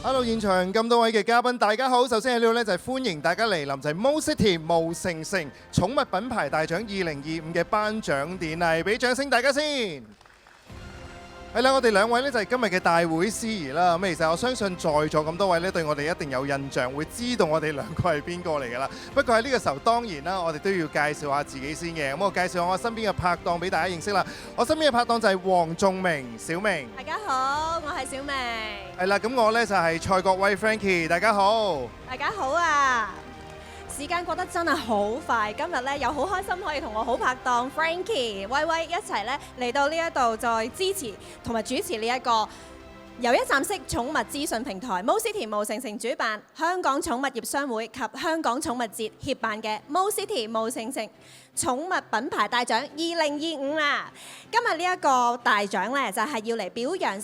Hello， 現場咁多位嘅嘉賓，大家好。首先喺呢度咧就係歡迎大家嚟臨就係 Mo City 毛城城寵物品牌大獎2025嘅頒獎典禮，俾掌聲大家先。係啦，我哋兩位咧就係今日嘅大會司儀啦。咁其實我相信在座咁多位咧對我哋一定有印象，會知道我哋兩個係邊個嚟㗎啦。不過喺呢個時候當然啦，我哋都要介紹下自己先嘅。咁我介紹下我身邊嘅拍檔俾大家認識啦。我身邊嘅拍檔就係黃仲明小明。大家好，我係小明。係啦，咁我咧就係蔡國威 Frankie。大家好。大家好啊！時間過得真係好快，今日咧又好開心可以同我好拍檔 Frankie、威威一齊咧嚟到呢一度再支持同埋主持呢一個由一站式寵物資訊平台 Mo City 毛城城主辦，香港寵物業商會及香港寵物節協辦嘅 Mo City 毛城城寵物品牌大獎2025啦！今日呢一個大獎咧，就係要嚟表揚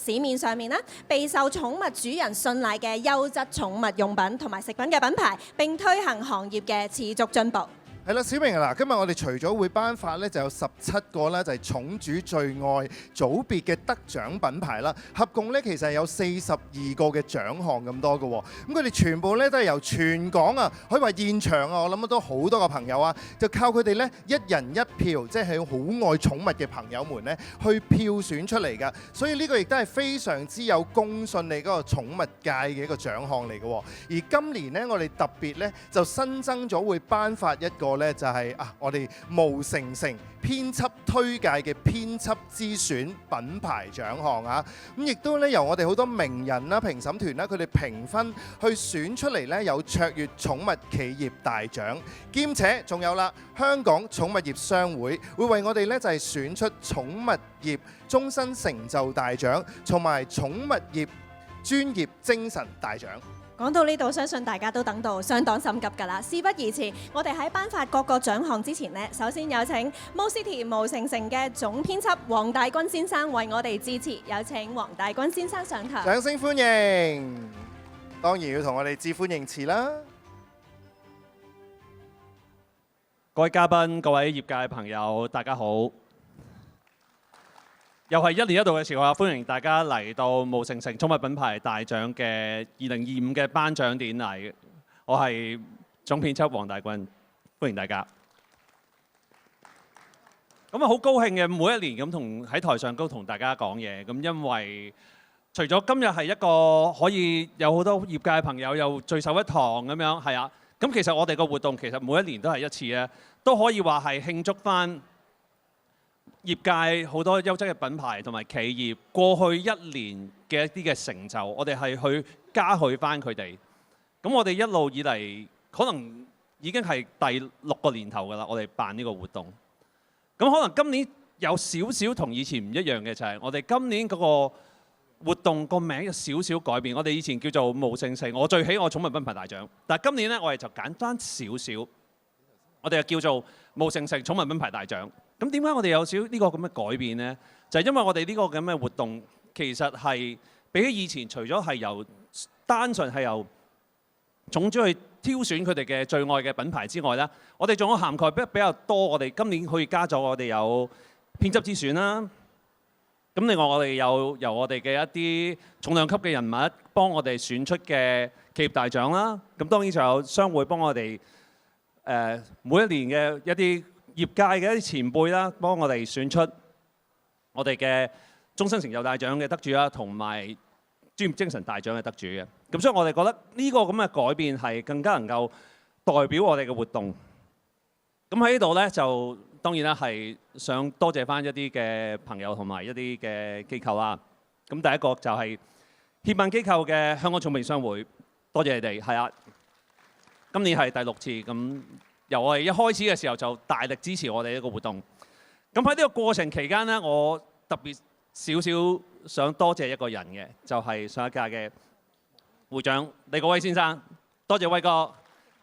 市面上面啦，備受寵物主人信賴嘅優質寵物用品同埋食品嘅品牌，並推行行業嘅持續進步。係啦，小明嗱，今日我哋除咗會頒發咧，就有17個啦，就係寵主最愛組別嘅得獎品牌啦，合共咧其實係有42個嘅獎項咁多嘅喎。咁佢哋全部咧都係由全港啊，可以話現場啊，我諗都好多個朋友啊，就靠佢哋咧一人一票，即係好愛寵物嘅朋友們咧，去票選出嚟㗎。所以呢個亦都係非常之有公信力嗰個寵物界嘅一個獎項嚟嘅喎。而今年咧，我哋特別咧就新增咗會頒發一個咧就係我哋毛城城編輯推介嘅編輯之選品牌獎項啊！咁亦都咧由我哋好多名人啦、評審團啦，佢哋評分去選出嚟咧，有卓越寵物企業大獎，兼且仲有啦，香港寵物業商會會為我哋咧就係選出寵物業終身成就大獎，同埋寵物業專業精神大獎。講到呢度，相信大家都等到相當心急㗎啦。事不宜遲，我哋喺頒發各個獎項之前呢，首先有請 Mo City 毛城城嘅總編輯黃大軍先生為我哋致辭。有請黃大軍先生上台。掌聲歡迎！當然要同我哋致歡迎辭啦。各位嘉賓、各位業界朋友，大家好！又係一年一度嘅時候啦，歡迎大家嚟到毛城城寵物品牌大獎嘅2025嘅頒獎典禮。我係總編輯黃大軍，歡迎大家。咁啊，好高興嘅，每一年咁喺台上都同大家講嘢。咁因為除咗今日係一個可以有好多業界朋友又聚首一堂咁樣，係啊。咁其實我哋個活動其實每一年都係一次咧，都可以話係慶祝返業界好多優質嘅品牌同埋企業過去一年嘅一啲嘅成就，我哋係去嘉許翻佢哋。咁我哋一路以嚟可能已經係第6個年頭㗎啦，我哋辦呢個活動。咁可能今年有少少同以前唔一樣嘅就係，我哋今年嗰個活動個名有少少改變。我哋以前叫做毛城城我最喜愛寵物品牌大獎，但係今年呢，我哋就簡單少少，我哋就叫做毛城城寵物品牌大獎。咁點解我哋有少呢個咁嘅改變呢？就係因為我哋呢個咁嘅活動，其實係比起以前，除咗係由單純係由寵主去挑選佢哋嘅最愛嘅品牌之外呢，我哋仲有涵蓋比較多。我哋今年可以加咗我哋有編輯之選啦。咁另外我哋有由我哋嘅一啲重量級嘅人物幫我哋選出嘅企業大獎啦。咁當然仲有商會幫我哋每一年嘅一啲業界嘅一啲前輩啦，幫我哋選出我哋嘅終身成就大獎嘅得主啦，同埋專業精神大獎嘅得主嘅。咁所以我哋覺得呢個咁嘅改變係更加能夠代表我哋嘅活動。咁喺呢度呢，就當然啦，係想多謝返一啲嘅朋友同埋一啲嘅機構啦。咁第一個就係協辦機構嘅香港寵物商會，多謝你哋。係啊，今年係第6次咁。由我哋一開始嘅時候就大力支持我哋呢個活動。咁喺呢個過程期間呢，我特別少少想多謝一個人嘅，就係上一屆嘅會長李國威先生。多謝威哥，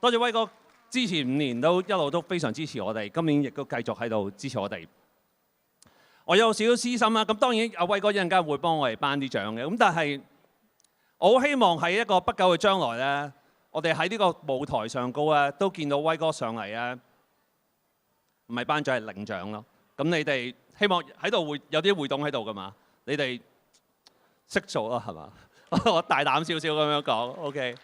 多謝威哥之前5年都一路都非常支持我哋，今年亦都繼續喺度支持我哋。我有少少私心啦，咁當然阿威哥一陣間會幫我哋頒啲獎嘅。咁但係我好希望喺一個不久嘅將來呢，我哋喺呢個舞台上高啊，都見到威哥上嚟啊，唔係頒獎係領獎咯。咁你哋希望喺度會有啲會動喺度㗎嘛？你哋識做啦，係嘛？我大膽少少咁樣講，OK，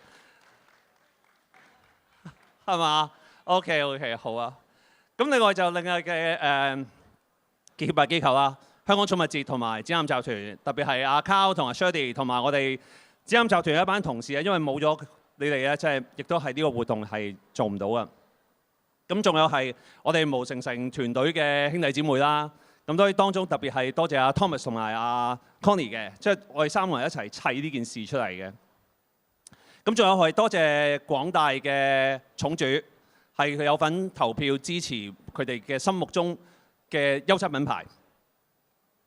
係嘛？OK， 好啊。咁另外就另外嘅協辦機構啦，香港寵物節同埋展覽集團，特別係阿 Carl 同埋 Shirley 同埋我哋展覽集團一班同事啊，因為冇咗你哋咧，即係亦都係呢個活動係做唔到嘅。咁仲有係我哋無城城團隊嘅兄弟姊妹啦。咁所以當中特別係多謝阿 Thomas 同埋阿 Connie 嘅，即係我哋三個人一齊砌呢件事出嚟嘅。咁仲有係多謝廣大嘅寵主，係佢有份投票支持佢哋嘅心目中嘅優質品牌。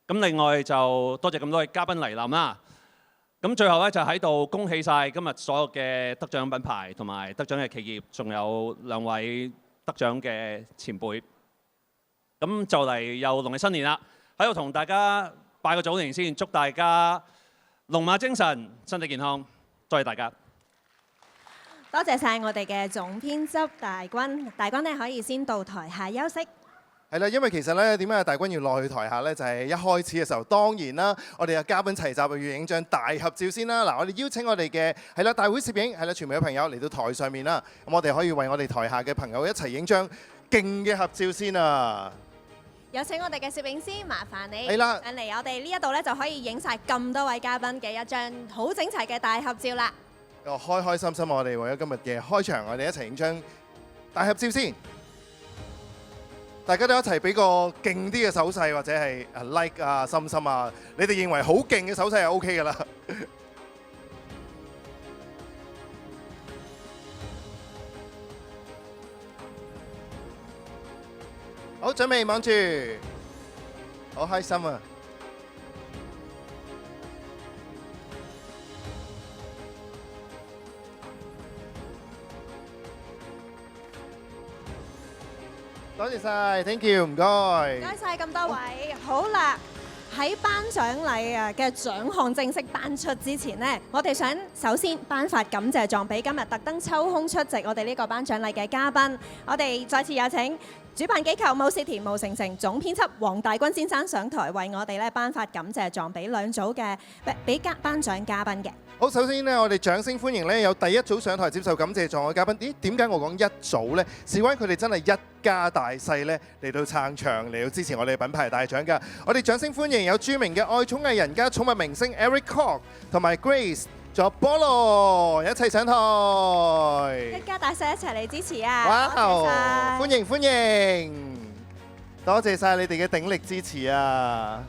咁另外就多謝咁多位嘉賓嚟臨啦。咁最後咧就喺度恭喜晒今日所有嘅得獎品牌同埋得獎嘅企業，仲有兩位得獎嘅前輩。咁就嚟又農曆新年啦，喺度同大家拜個早年先，祝大家龍馬精神，身體健康。多謝大家。多謝晒我哋嘅總編輯大軍，大軍咧可以先到台下休息。係啦，因為其實咧點解大軍要落去台下咧？就係一開始嘅時候，當然啦，我哋嘅嘉賓齊集要影張大合照先啦。嗱，我哋邀請我哋嘅係啦大會攝影係啦傳媒嘅朋友嚟到台上面啦。咁我哋可以為我哋台下嘅朋友一齊影張勁嘅合照先啊！有請我哋嘅攝影師，麻煩你係啦上嚟我哋呢一度咧就可以影晒咁多位嘉賓嘅一張好整齊嘅大合照啦。開開心心，我哋為咗今日嘅開場，我哋一齊影張大合照先。大家都一齊俾個勁啲嘅手勢，或者係 like 啊、心心啊，你哋認為好勁嘅手勢係 OK 㗎啦。好，準備望住，好開心啊！多謝晒 ，thank you， 唔該。唔該晒咁多位，好啦。喺頒獎禮啊嘅獎項正式頒出之前呢，我哋想首先頒發感謝狀俾今日特登抽空出席我哋呢個頒獎禮嘅嘉賓。我哋再次有請主辦機構武士田武城城總編輯黃大軍先生上台，為我哋咧頒發感謝狀俾兩組嘅俾頒獎嘉賓嘅。好，首先呢，我哋掌聲歡迎呢有第一組上台接受感謝狀嘅嘉賓。咦，點解我講一組呢？事關佢哋真係一家大細呢嚟到撐場，嚟到支持我哋品牌大獎㗎。我哋掌聲歡迎有著名嘅愛寵藝人加寵物明星 Eric Kwok 同埋 Grace， 仲有菠蘿一齊上台。一家大細一齊嚟支持啊！哇，多謝晒歡迎歡迎，多謝晒你哋嘅鼎力支持啊！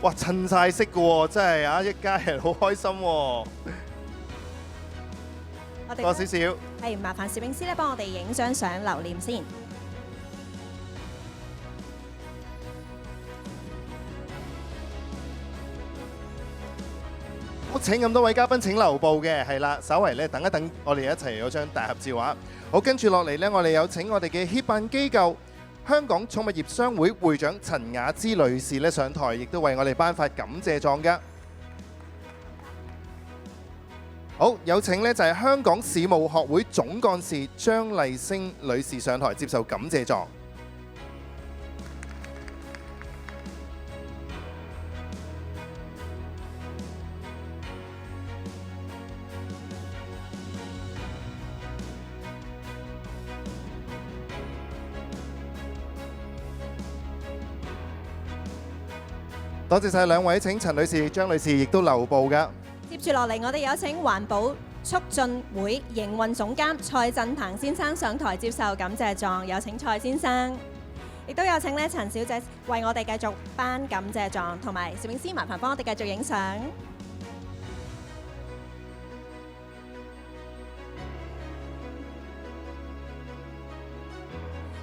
哇，襯晒色嘅喎，真係啊，一家人好開心喎。我哋多少少。係麻煩攝影師咧幫我哋影張相留念先。好，請咁多位嘉賓請留步嘅，係啦，稍為咧等一等，我哋一齊有張大合照啊！好，跟住落嚟咧，我哋有請我哋嘅協辦機構香港寵物業商會會長陳雅芝女士咧上台，亦都為我哋頒發感謝狀㗎。好，有請呢就係香港市務學會總幹事張麗星女士上台接受感謝狀。多謝晒兩位，請陳女士、張女士亦都留步㗎。接住落嚟，我哋有請環保促進會營運總監蔡振鵬先生上台接受感謝狀，有請蔡先生。亦都有請咧陳小姐為我哋繼續頒感謝狀，同埋攝影師麻煩幫我哋繼續影相。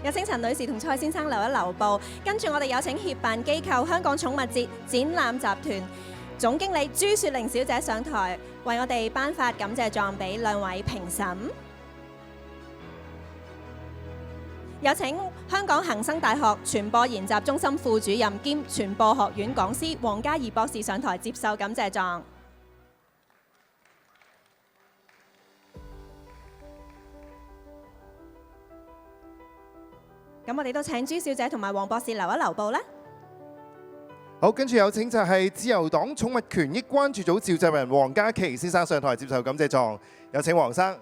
有請陳女士同蔡先生留一留步，跟住我哋有請協辦機構香港寵物節展覽集團總經理朱雪玲小姐上台，為我哋頒發感謝狀俾兩位評審。有請香港恒生大學傳播研習中心副主任兼傳播學院講師黃嘉怡博士上台接受感謝狀。咁我哋都請朱小姐同埋黃博士留一留步啦。好，跟住有請就係自由黨寵物權益關注組召集人黃家麒先生上台接受感謝狀，有請黃生。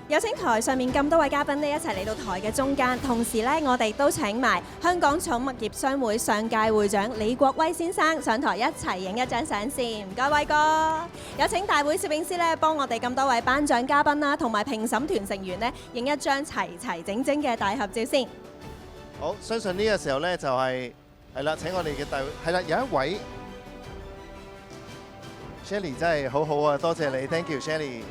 有請台上面咁多位嘉賓呢一齊嚟到台嘅中間，同時呢，我哋都請埋香港寵物業商會上屆會長李國威先生上台一齊影一張相先，唔該威哥。有請大會攝影師呢幫我哋咁多位頒獎嘉賓啦，同埋評審團成員呢影一張齊齊整整嘅大合照先。好，相信呢個時候呢就係啦，請我哋嘅大會係啦，有一位 Shelly 真係好好啊，多謝你 ，thank you Shelly。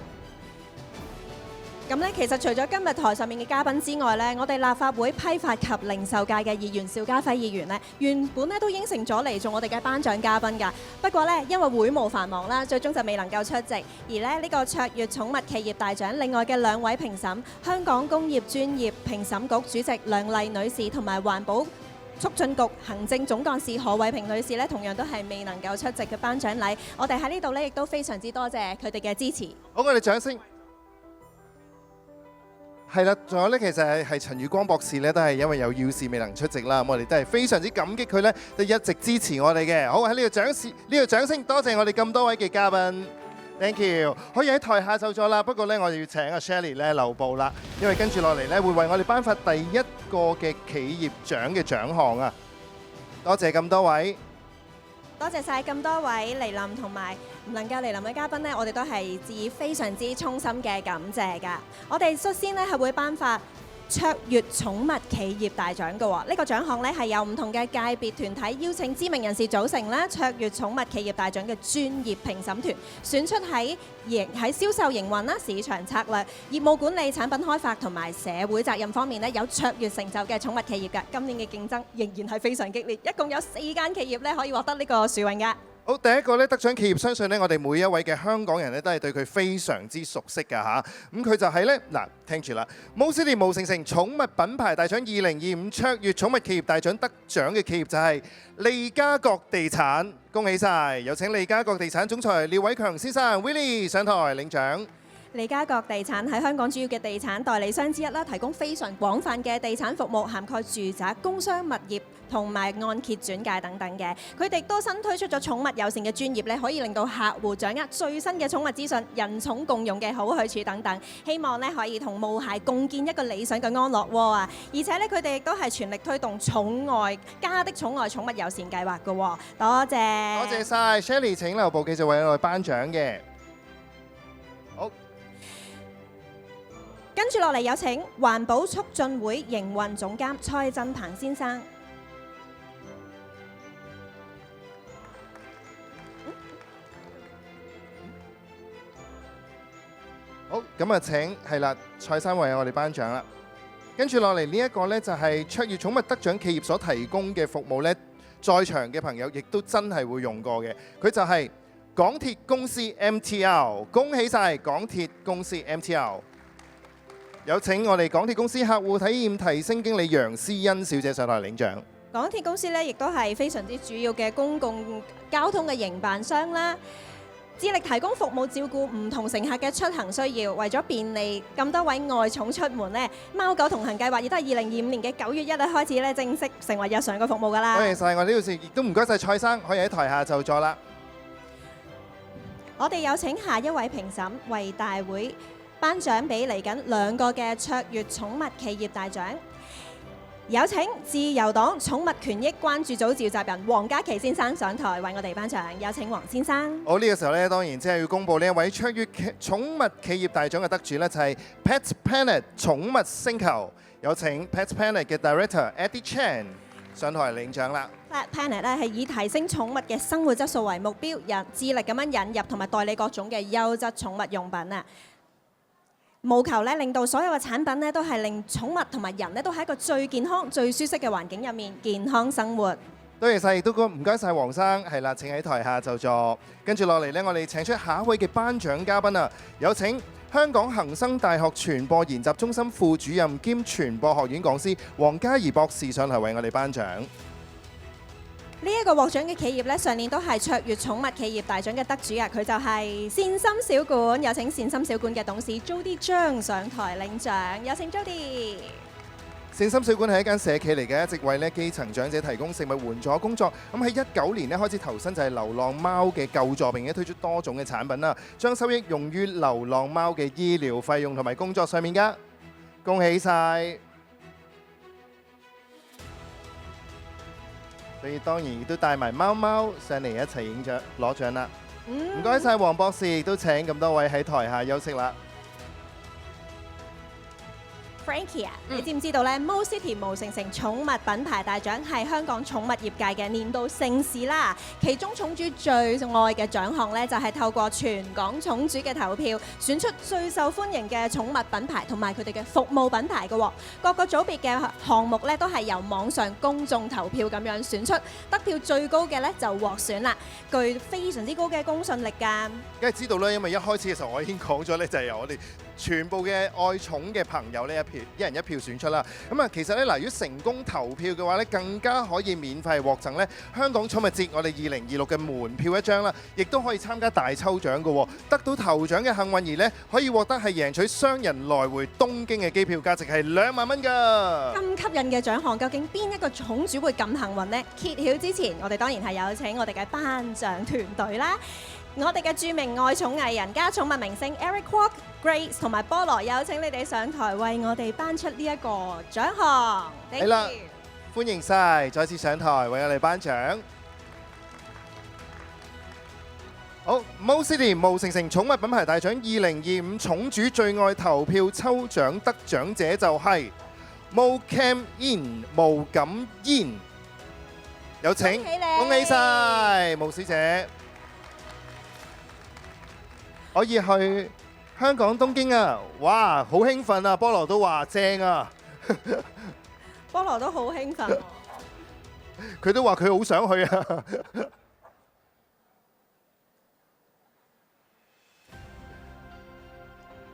咁咧，其實除咗今日台上面嘅嘉賓之外咧，我哋立法會批發及零售界嘅議員邵家輝議員咧，原本咧都應承咗嚟做我哋嘅頒獎嘉賓㗎。不過咧，因為會務繁忙啦，最終就未能夠出席。而咧呢個卓越寵物企業大獎，另外嘅兩位評審，香港工業專業評審局主席梁麗女士同埋環保促進局行政總幹事何慧萍女士咧，同樣都係未能夠出席嘅頒獎禮。我哋喺呢度咧，亦都非常之多謝佢哋嘅支持。好，我哋掌聲。係啦，仲有咧，其實係陳宇光博士咧，都係因為有要事未能出席啦。咁我哋都係非常之感激佢咧，都一直支持我哋嘅。好，喺呢個掌聲，多謝我哋咁多位嘅嘉賓 ，thank you。可以喺台下就座啦，不過咧，我哋要請阿 Shelly 咧留步啦，因為跟住落嚟咧會為我哋頒發第一個嘅企業獎嘅獎項啊！多謝咁多位。多謝晒咁多位嚟臨同埋唔能夠嚟臨嘅嘉賓呢，我哋都係致以非常之衷心嘅感謝㗎。我哋率先呢係會頒發卓越寵物企業大獎嘅喎，呢個獎項呢係由唔同嘅界別團體邀請知名人士組成啦。卓越寵物企業大獎嘅專業評審團選出喺銷售營運啦、市場策略、業務管理、產品開發同埋社會責任方面呢有卓越成就嘅寵物企業㗎。今年嘅競爭仍然係非常激烈，一共有4間企業呢可以獲得呢個殊榮㗎。好，第一個咧得獎企業，相信咧我哋每一位嘅香港人咧都係對佢非常之熟悉㗎嚇。咁佢就係咧嗱，聽住啦，無線電無城城寵物品牌大獎2025卓越寵物企業大獎得獎嘅企業就係利嘉閣地產，恭喜晒！有請利嘉閣地產總裁廖偉強先生 Willie 上台領獎。利嘉閣地產喺香港主要嘅地產代理商之一啦，提供非常廣泛嘅地產服務，涵蓋住宅、工商物業同埋按揭轉介等等嘅。佢哋都新推出咗寵物友善嘅專業咧，可以令到客戶掌握最新嘅寵物資訊、人寵共用嘅好去處等等。希望咧可以同毛孩共建一個理想嘅安樂窩啊！而且咧佢哋亦都係全力推動寵愛家的寵愛寵物友善計劃嘅。多謝。多謝晒 Shelly， 請留步繼續為我哋頒獎嘅。好。跟住落嚟有請環保促進會營運總監蔡振鵬先生。好，咁啊請係啦，蔡生為我哋頒獎啦。跟住落嚟呢一個呢，就係卓越寵物得獎企業所提供嘅服務呢，在場嘅朋友亦都真係會用過嘅。佢就係港鐵公司 MTR， 恭喜晒港鐵公司 MTR。有請我哋港鐵公司客戶體驗提升經理楊思欣小姐上台領獎。港鐵公司咧，亦都係非常之主要嘅公共交通嘅營辦商啦，致力提供服務照顧唔同乘客嘅出行需要。為咗便利咁多位愛寵出門呢，貓狗同行計劃亦都係2025年嘅9月1日開始咧正式成為日常嘅服務㗎啦。多謝晒我哋呢度亦都唔該晒蔡生，可以喺台下就座啦。我哋有請下一位評審為大會頒獎俾嚟緊2個嘅卓越寵物企業大獎，有請自由黨寵物權益關注組召集人黃家麒先生上台為我哋頒獎，有請黃先生。好，呢個時候咧，當然即係要公佈呢一位卓越寵物企業大獎嘅得主咧，就係 Pet Planet 寵物星球，有請 Pet Planet 嘅 Director Eddie Chan 上台領獎啦。Pet Planet 咧係以提升寵物嘅生活質素為目標，致力咁樣引入同埋代理各種嘅優質寵物用品啊！務求咧令到所有嘅產品咧都係令寵物同埋人咧都喺一個最健康、最舒適嘅環境入面健康生活。多謝晒，亦都唔該晒黃生，係啦，請喺台下就座。跟住落嚟呢，我哋請出下一位嘅頒獎嘉賓啊，有請香港恒生大學傳播研習中心副主任兼傳播學院講師黃嘉怡博士上台為我哋頒獎。呢一個獲獎嘅企業咧，上年都係卓越寵物企業大獎嘅得主啊！佢就係善心小館，有請善心小館嘅董事 Jody 張上台領獎，有請 Jody。善心小館係一間社企嚟嘅，一直為咧基層長者提供食物援助工作。咁喺19年咧開始投身就係流浪貓嘅救助，並且推出多種嘅產品啦，將收益用於流浪貓嘅醫療費用同埋工作上面㗎。恭喜晒！所以當然亦都帶埋貓貓上嚟一齊影獎攞獎啦。唔該晒黃博士，亦都請咁多位喺台下休息啦。Frankie 啊，你知唔知道咧？Mo City 毛城城寵物品牌大獎係香港寵物業界嘅年度盛事啦。其中寵主最愛嘅獎項咧，就係透過全港寵主嘅投票，選出最受歡迎嘅寵物品牌同埋佢哋嘅服務品牌嘅喎。各個組別嘅項目咧，都係由網上公眾投票咁樣選出，得票最高嘅咧就獲選啦，具非常之高嘅公信力㗎。梗係知道啦，因為一開始嘅時候我已經講咗咧，就係由我哋全部嘅愛寵嘅朋友呢一人一票選出啦。咁啊，其實咧嗱，如果成功投票嘅話咧，更加可以免費獲贈咧香港寵物節我哋2026嘅門票一張啦，亦都可以參加大抽獎嘅喎。得到頭獎嘅幸運兒咧，可以獲得係贏取雙人來回東京嘅機票，價值係2萬蚊㗎。咁吸引嘅獎項，究竟邊一個寵主會咁幸運呢？揭曉之前，我哋當然係有請我哋嘅頒獎團隊啦。我哋嘅著名愛寵藝人加寵物明星 Eric Kwok、Grace 同埋菠蘿，有請你哋上台為我哋頒出呢一個獎項。係啦，歡迎晒，再次上台為我哋頒獎。好，Mo City 毛城城寵物品牌大獎2025寵主最愛投票抽獎得獎者就係 Mo Cam In 毛錦嫣，有請，恭喜晒毛小姐。可以去香港東京啊！哇，好興奮啊！菠蘿都話正啊，菠蘿都好興奮。佢都話佢好想去啊！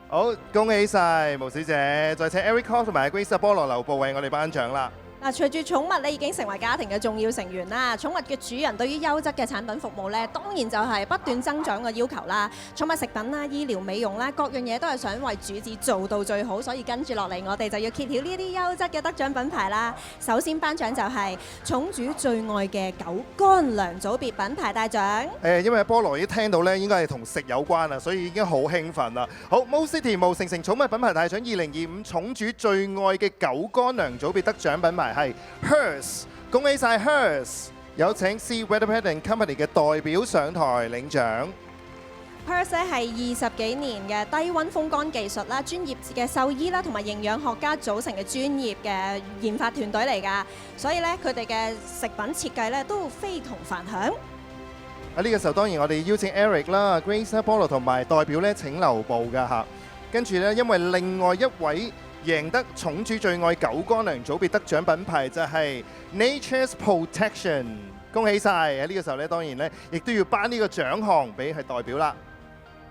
好，恭喜晒毛小姐，再請 Eric Kwok 同埋 Grace 菠蘿留步為我哋頒獎啦。嗱，隨住寵物咧已經成為家庭嘅重要成員啦，寵物嘅主人對於優質嘅產品服務咧，當然就係不斷增長嘅要求啦。寵物食品啦、醫療美容啦，各樣嘢都係想為主子做到最好，所以跟住落嚟，我哋就要揭曉呢啲優質嘅得獎品牌啦。首先頒獎就係寵主最愛嘅狗乾糧組別品牌大獎。因為菠蘿已經聽到咧，應該係同食有關啊，所以已經好興奮啦。好，Mo City 毛城城寵物品牌大獎2025寵主最愛嘅狗乾糧組別得獎品牌係 Hers， 恭喜晒 Hers， 有請 Sea Weatherpad and Company 嘅代表上台領獎。Hers 咧係20幾年嘅低溫風乾技術啦，專業嘅獸醫啦同埋營養學家組成嘅專業嘅研發團隊嚟㗎，所以咧佢哋嘅食品設計咧都非同凡響。喺呢個時候當然我哋邀請 Eric 啦、Grace 啦、菠蘿同埋代表咧請留步㗎嚇。跟住咧，因為另外一位贏得寵主最愛狗乾糧組別得獎品牌就係 Nature's Protection， 恭喜晒！喺呢個時候咧，當然咧亦都要頒呢個獎項俾佢代表啦。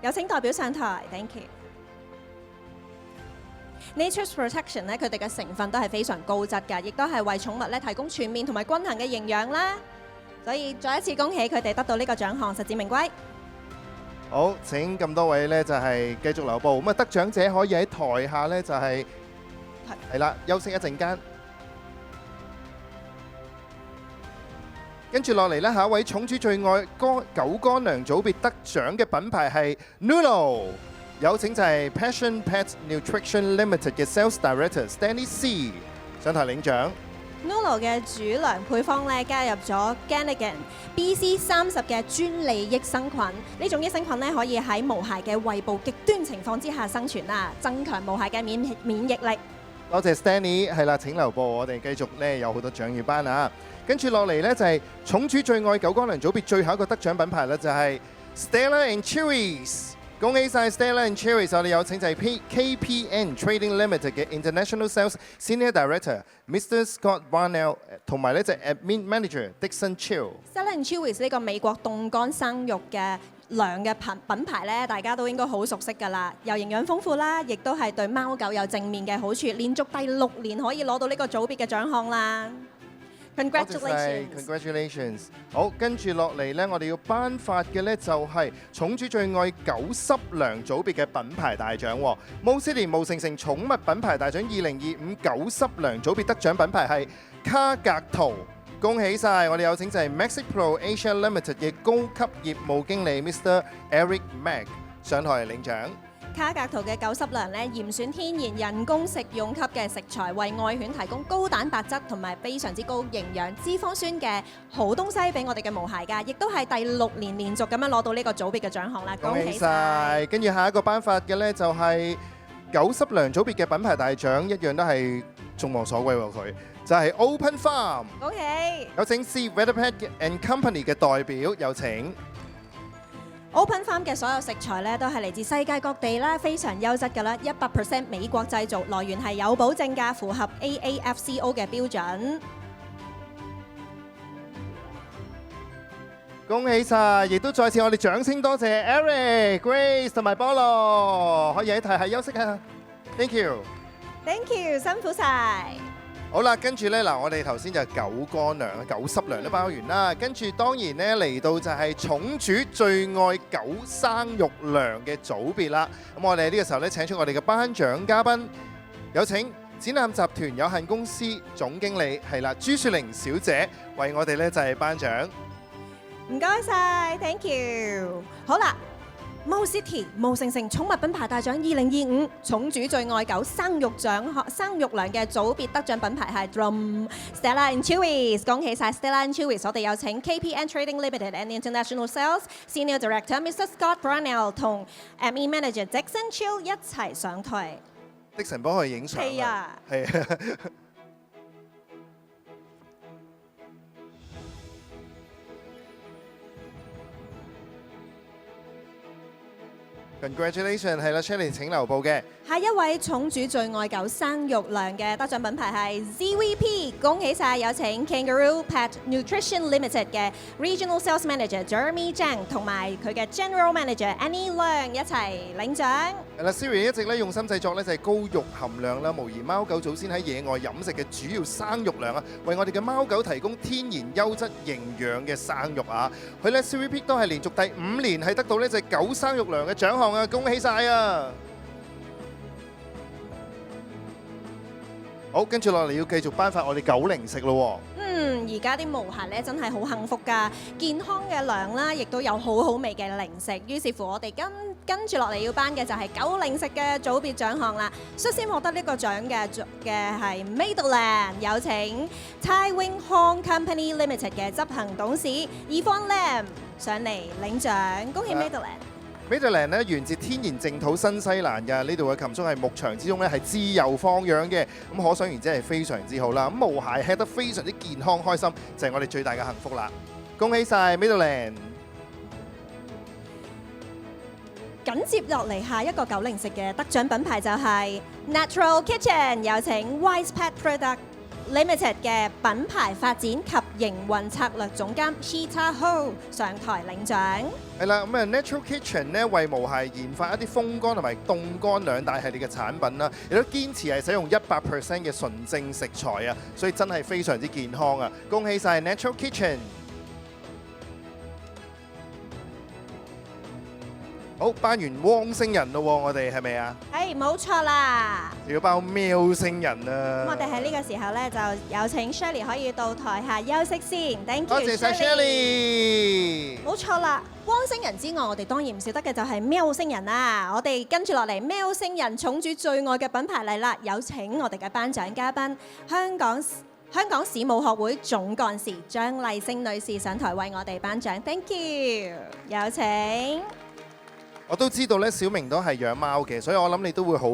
有請代表上台 ，Thank you。Nature's Protection 咧，佢哋嘅成分都係非常高質㗎，亦都係為寵物咧提供全面同埋均衡嘅營養啦。所以再一次恭喜佢哋得到呢個獎項，實至名歸。好，請咁多位咧就係繼續留步。咁啊，得獎者可以喺台下咧就係啦，休息一陣間。跟住落嚟咧，下一位寵主最愛狗乾糧組別得獎嘅品牌係 Nulo， 有請就係 Passion Pet Nutrition Limited 嘅 Sales Director Stanley C 上台領獎。Nulo 嘅主糧配方咧加入咗 Gannigan BC30嘅專利益生菌，呢種益生菌咧可以喺毛孩嘅胃部極端情況之下生存啦，增強毛孩嘅免疫力。多謝 Stanley， 係啦，請留步，我哋繼續咧有好多獎要頒啊！跟住落嚟咧就係寵主最愛狗乾糧組別最後一個得獎品牌咧就係 Stella and Chewy's。恭喜晒 Stella and Chewy's， 我哋有請就係 KPN Trading Limited 嘅 International Sales Senior Director Mr. Scott Varnell， 同埋咧就係 Admin Manager Dixon Chill。Stella and Chewy's 呢個美國凍乾生肉嘅糧嘅品牌咧，大家都應該好熟悉㗎啦，又營養豐富啦，亦都係對貓狗有正面嘅好處，連續第6年可以攞到呢個組別嘅獎項啦。Congratulations！ 好，跟住落嚟呢，我哋要頒發嘅呢就係寵主最愛狗濕糧組別嘅品牌大獎喎。慕斯連慕盛城寵物品牌大獎2025狗濕糧組別得獎品牌係卡格圖，恭喜晒！我哋有請就係 Maxipro Asia Limited 嘅高級業務經理 Mr. Eric Mac 上台領獎。卡格圖嘅狗濕糧咧，嚴選天然人工食用級嘅食材，為愛犬提供高蛋白質同埋非常之高營養、脂肪酸嘅好東西俾我哋嘅毛孩㗎，亦都係第6年連續咁樣攞到呢個組別嘅獎項啦，恭喜晒！跟住下一個頒發嘅呢，就係狗濕糧組別嘅品牌大獎，一樣都係眾望所歸喎佢。就係 Open Farm， 恭喜！有請 C Vetapet and Company 嘅代表，有請。Open Farm 嘅所有食材咧，都係嚟自世界各地啦，非常優質㗎啦，100% 美國製造，來源係有保證㗎，符合 AAFCO 嘅標準。恭喜晒！亦都再次我哋掌聲多謝 Eric、Grace 同埋菠蘿，可以喺台下休息下。Thank you， 辛苦晒！好啦，跟住呢，嗱，我哋頭先就狗乾糧、狗濕糧都包完啦，跟住當然呢，嚟到就係寵主最愛狗生肉糧嘅組別啦。咁我哋呢個時候呢，請出我哋嘅頒獎嘉賓，有請展覽集團有限公司總經理係啦朱雪玲小姐為我哋呢就係頒獎。唔該晒 ，Thank you。好啦。Mo City 慕盛城寵物品牌大獎2025寵主最愛狗生肉糧嘅組別得獎品牌係 Stella and Chewy's， 恭喜晒 Stella and Chewy's！ 我哋有請 KPN Trading Limited and International Sales Senior Director Mr. Scott Brownell 同 ME Manager Dixon Chill 一齊上台。Dixon幫佢影相。係啊。係啊。Congratulations， 係啦 ，Shirley 請留步嘅。下一位寵主最愛狗生肉糧嘅得獎品牌係 ZVP， 恭喜晒！有請 Kangaroo Pet Nutrition Limited 嘅 Regional Sales Manager Jeremy Zhang 同埋佢嘅 General Manager Annie Leung 一齊領獎。係啦 ，Siri 一直咧用心製作咧就係高肉含量啦，模擬貓狗祖先喺野外飲食嘅主要生肉糧啊，為我哋嘅貓狗提供天然優質營養嘅生肉啊。佢咧 ZVP 都係連續第5年係得到呢隻狗生肉糧嘅獎項啊，恭喜晒啊！好，跟住落嚟要繼續頒發我哋狗零食咯喎。而家啲毛孩咧真係好幸福㗎，健康嘅糧啦，亦都有好好味嘅零食。於是乎，我哋跟住落嚟要頒嘅就係狗零食嘅組別獎項啦。率先獲得呢個獎嘅係 Madeline， 有請 Tai Wing Hong Company Limited 嘅執行董事 Yvonne Lam 上嚟領獎，恭喜 Madeline。Madeline 咧源自天然淨土新西蘭嘅，呢度嘅禽畜係牧場之中咧係自由放養嘅，咁可想而知係非常之好啦。咁毛孩吃得非常之健康開心，就係我哋最大嘅幸福啦！恭喜晒 Madeline！ 緊接落嚟下一個狗零食嘅得獎品牌就係 Natural Kitchen， 有請 Wise Pet Product Limited 嘅品牌發展及營運策略總監 Sheeta Ho 上台領獎。係啦，咁啊 Natural Kitchen 咧為毛孩研發一啲風乾同埋凍乾兩大系列嘅產品啦，亦都堅持係使用100% 嘅純正食材啊，所以真係非常之健康啊！恭喜晒 Natural Kitchen！好，頒完汪星人咯喎，我哋係咪啊？係，冇錯啦。要包喵星人啊！咁我哋喺呢個時候咧，就有請 Shirley 可以到台下休息先。Thank you，多謝晒 Shirley。冇錯啦，汪星人之外，我哋當然唔少得嘅就係喵星人啦。我哋跟住落嚟，喵星人寵主最愛嘅品牌嚟啦，有請我哋嘅頒獎嘉賓，香港市務學會總幹事張麗星女士上台為我哋頒獎。Thank you， 有請。我都知道咧，小明都係養貓嘅，所以我諗你都會好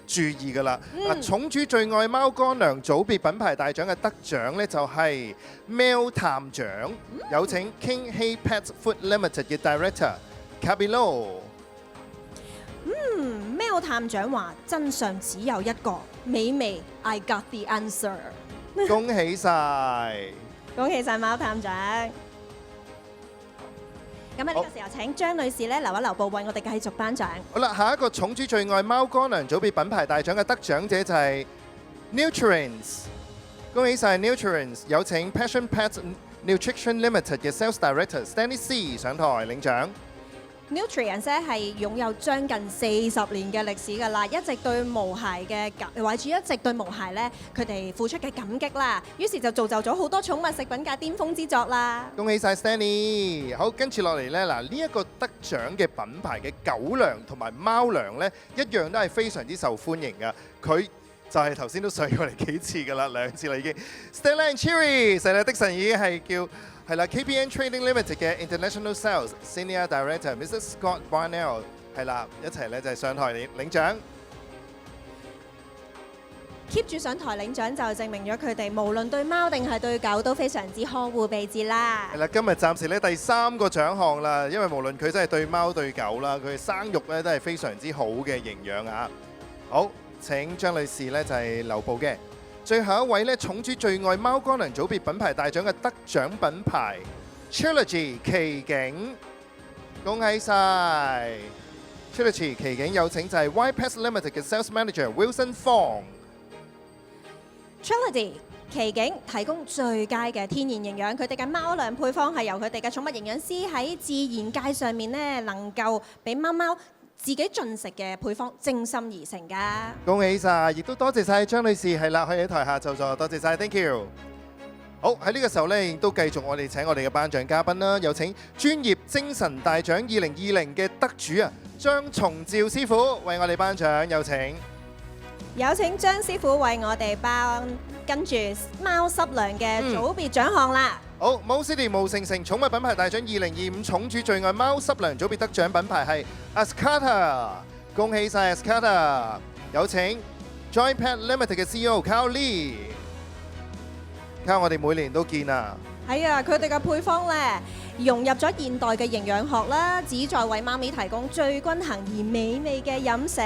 注意噶啦。寵主最愛貓乾糧組別品牌大獎嘅得獎咧就係喵探獎，有請 King Hey Pet Food Limited 嘅 Director Cabilo。喵探獎話真相只有一個，美味 I got the answer。恭喜晒！恭喜晒貓探獎！咁喺呢個時候請張女士咧留一留步，為我哋繼續頒獎。好啦，下一個寵主最愛貓乾糧組別品牌大獎嘅得獎者就係 Nutrients。恭喜晒 Nutrients， 有請 Passion Pet Nutrition Limited 嘅 Sales Director Stanley C 上台領獎。Nutrients 咧係擁有將近40年嘅歷史㗎啦，一直對毛孩嘅為住一直對毛孩咧佢哋付出嘅感激啦，於是就造就咗好多寵物食品界巔峰之作啦。恭喜晒 Stanley！ 好，跟住落嚟呢，嗱呢一個得獎嘅品牌嘅狗糧同埋貓糧呢，一樣都係非常之受歡迎㗎。佢就係頭先都上過嚟幾次㗎啦，2次啦已經。Stella and Cheery， 成日的神已經係叫。係啦 ，KPN Trading Limited 嘅 International Sales Senior Director Mr. Scott Barnell 係啦，一齊咧就係上台領獎。keep 住上台領獎就證明咗佢哋無論對貓定係對狗都非常之呵護備至啦。係啦，今日暫時咧第3個獎項啦，因為無論佢真係對貓對狗啦，佢生肉咧都係非常之好嘅營養啊。好，請張女士咧就係留步嘅。最後一位咧，寵主最愛貓乾糧組別品牌大獎嘅得獎品牌 Trilogy 奇景，恭喜晒 Trilogy 奇景，有請就係 Y Pets Limited 嘅 Sales Manager Wilson Fong。Trilogy 奇景提供最佳嘅天然營養，佢哋嘅貓糧配方係由佢哋嘅寵物營養師喺自然界上面咧，能夠俾貓貓自己進食嘅配方精心而成㗎。恭喜晒，亦都多謝晒張女士，係啦，可以喺台下就座，多謝晒 ，thank you。好，喺呢個時候呢，亦都繼續我哋請我哋嘅頒獎嘉賓啦，有請專業精神大獎2020嘅得主啊，張松照師傅為我哋頒獎，有請。有請張師傅為我哋跟住貓濕糧嘅組別獎項啦。好，毛斯利毛成成寵物品牌大獎2025寵主最愛貓濕糧組別得獎品牌係 Ascata， 恭喜晒 Ascata！ 有請 Joy Pet Limited 嘅 CEO Carl Lee。Carl， 我哋每年都見啊。係啊，佢哋嘅配方咧融入咗現代嘅營養學啦，旨在為貓咪提供最均衡而美味嘅飲食。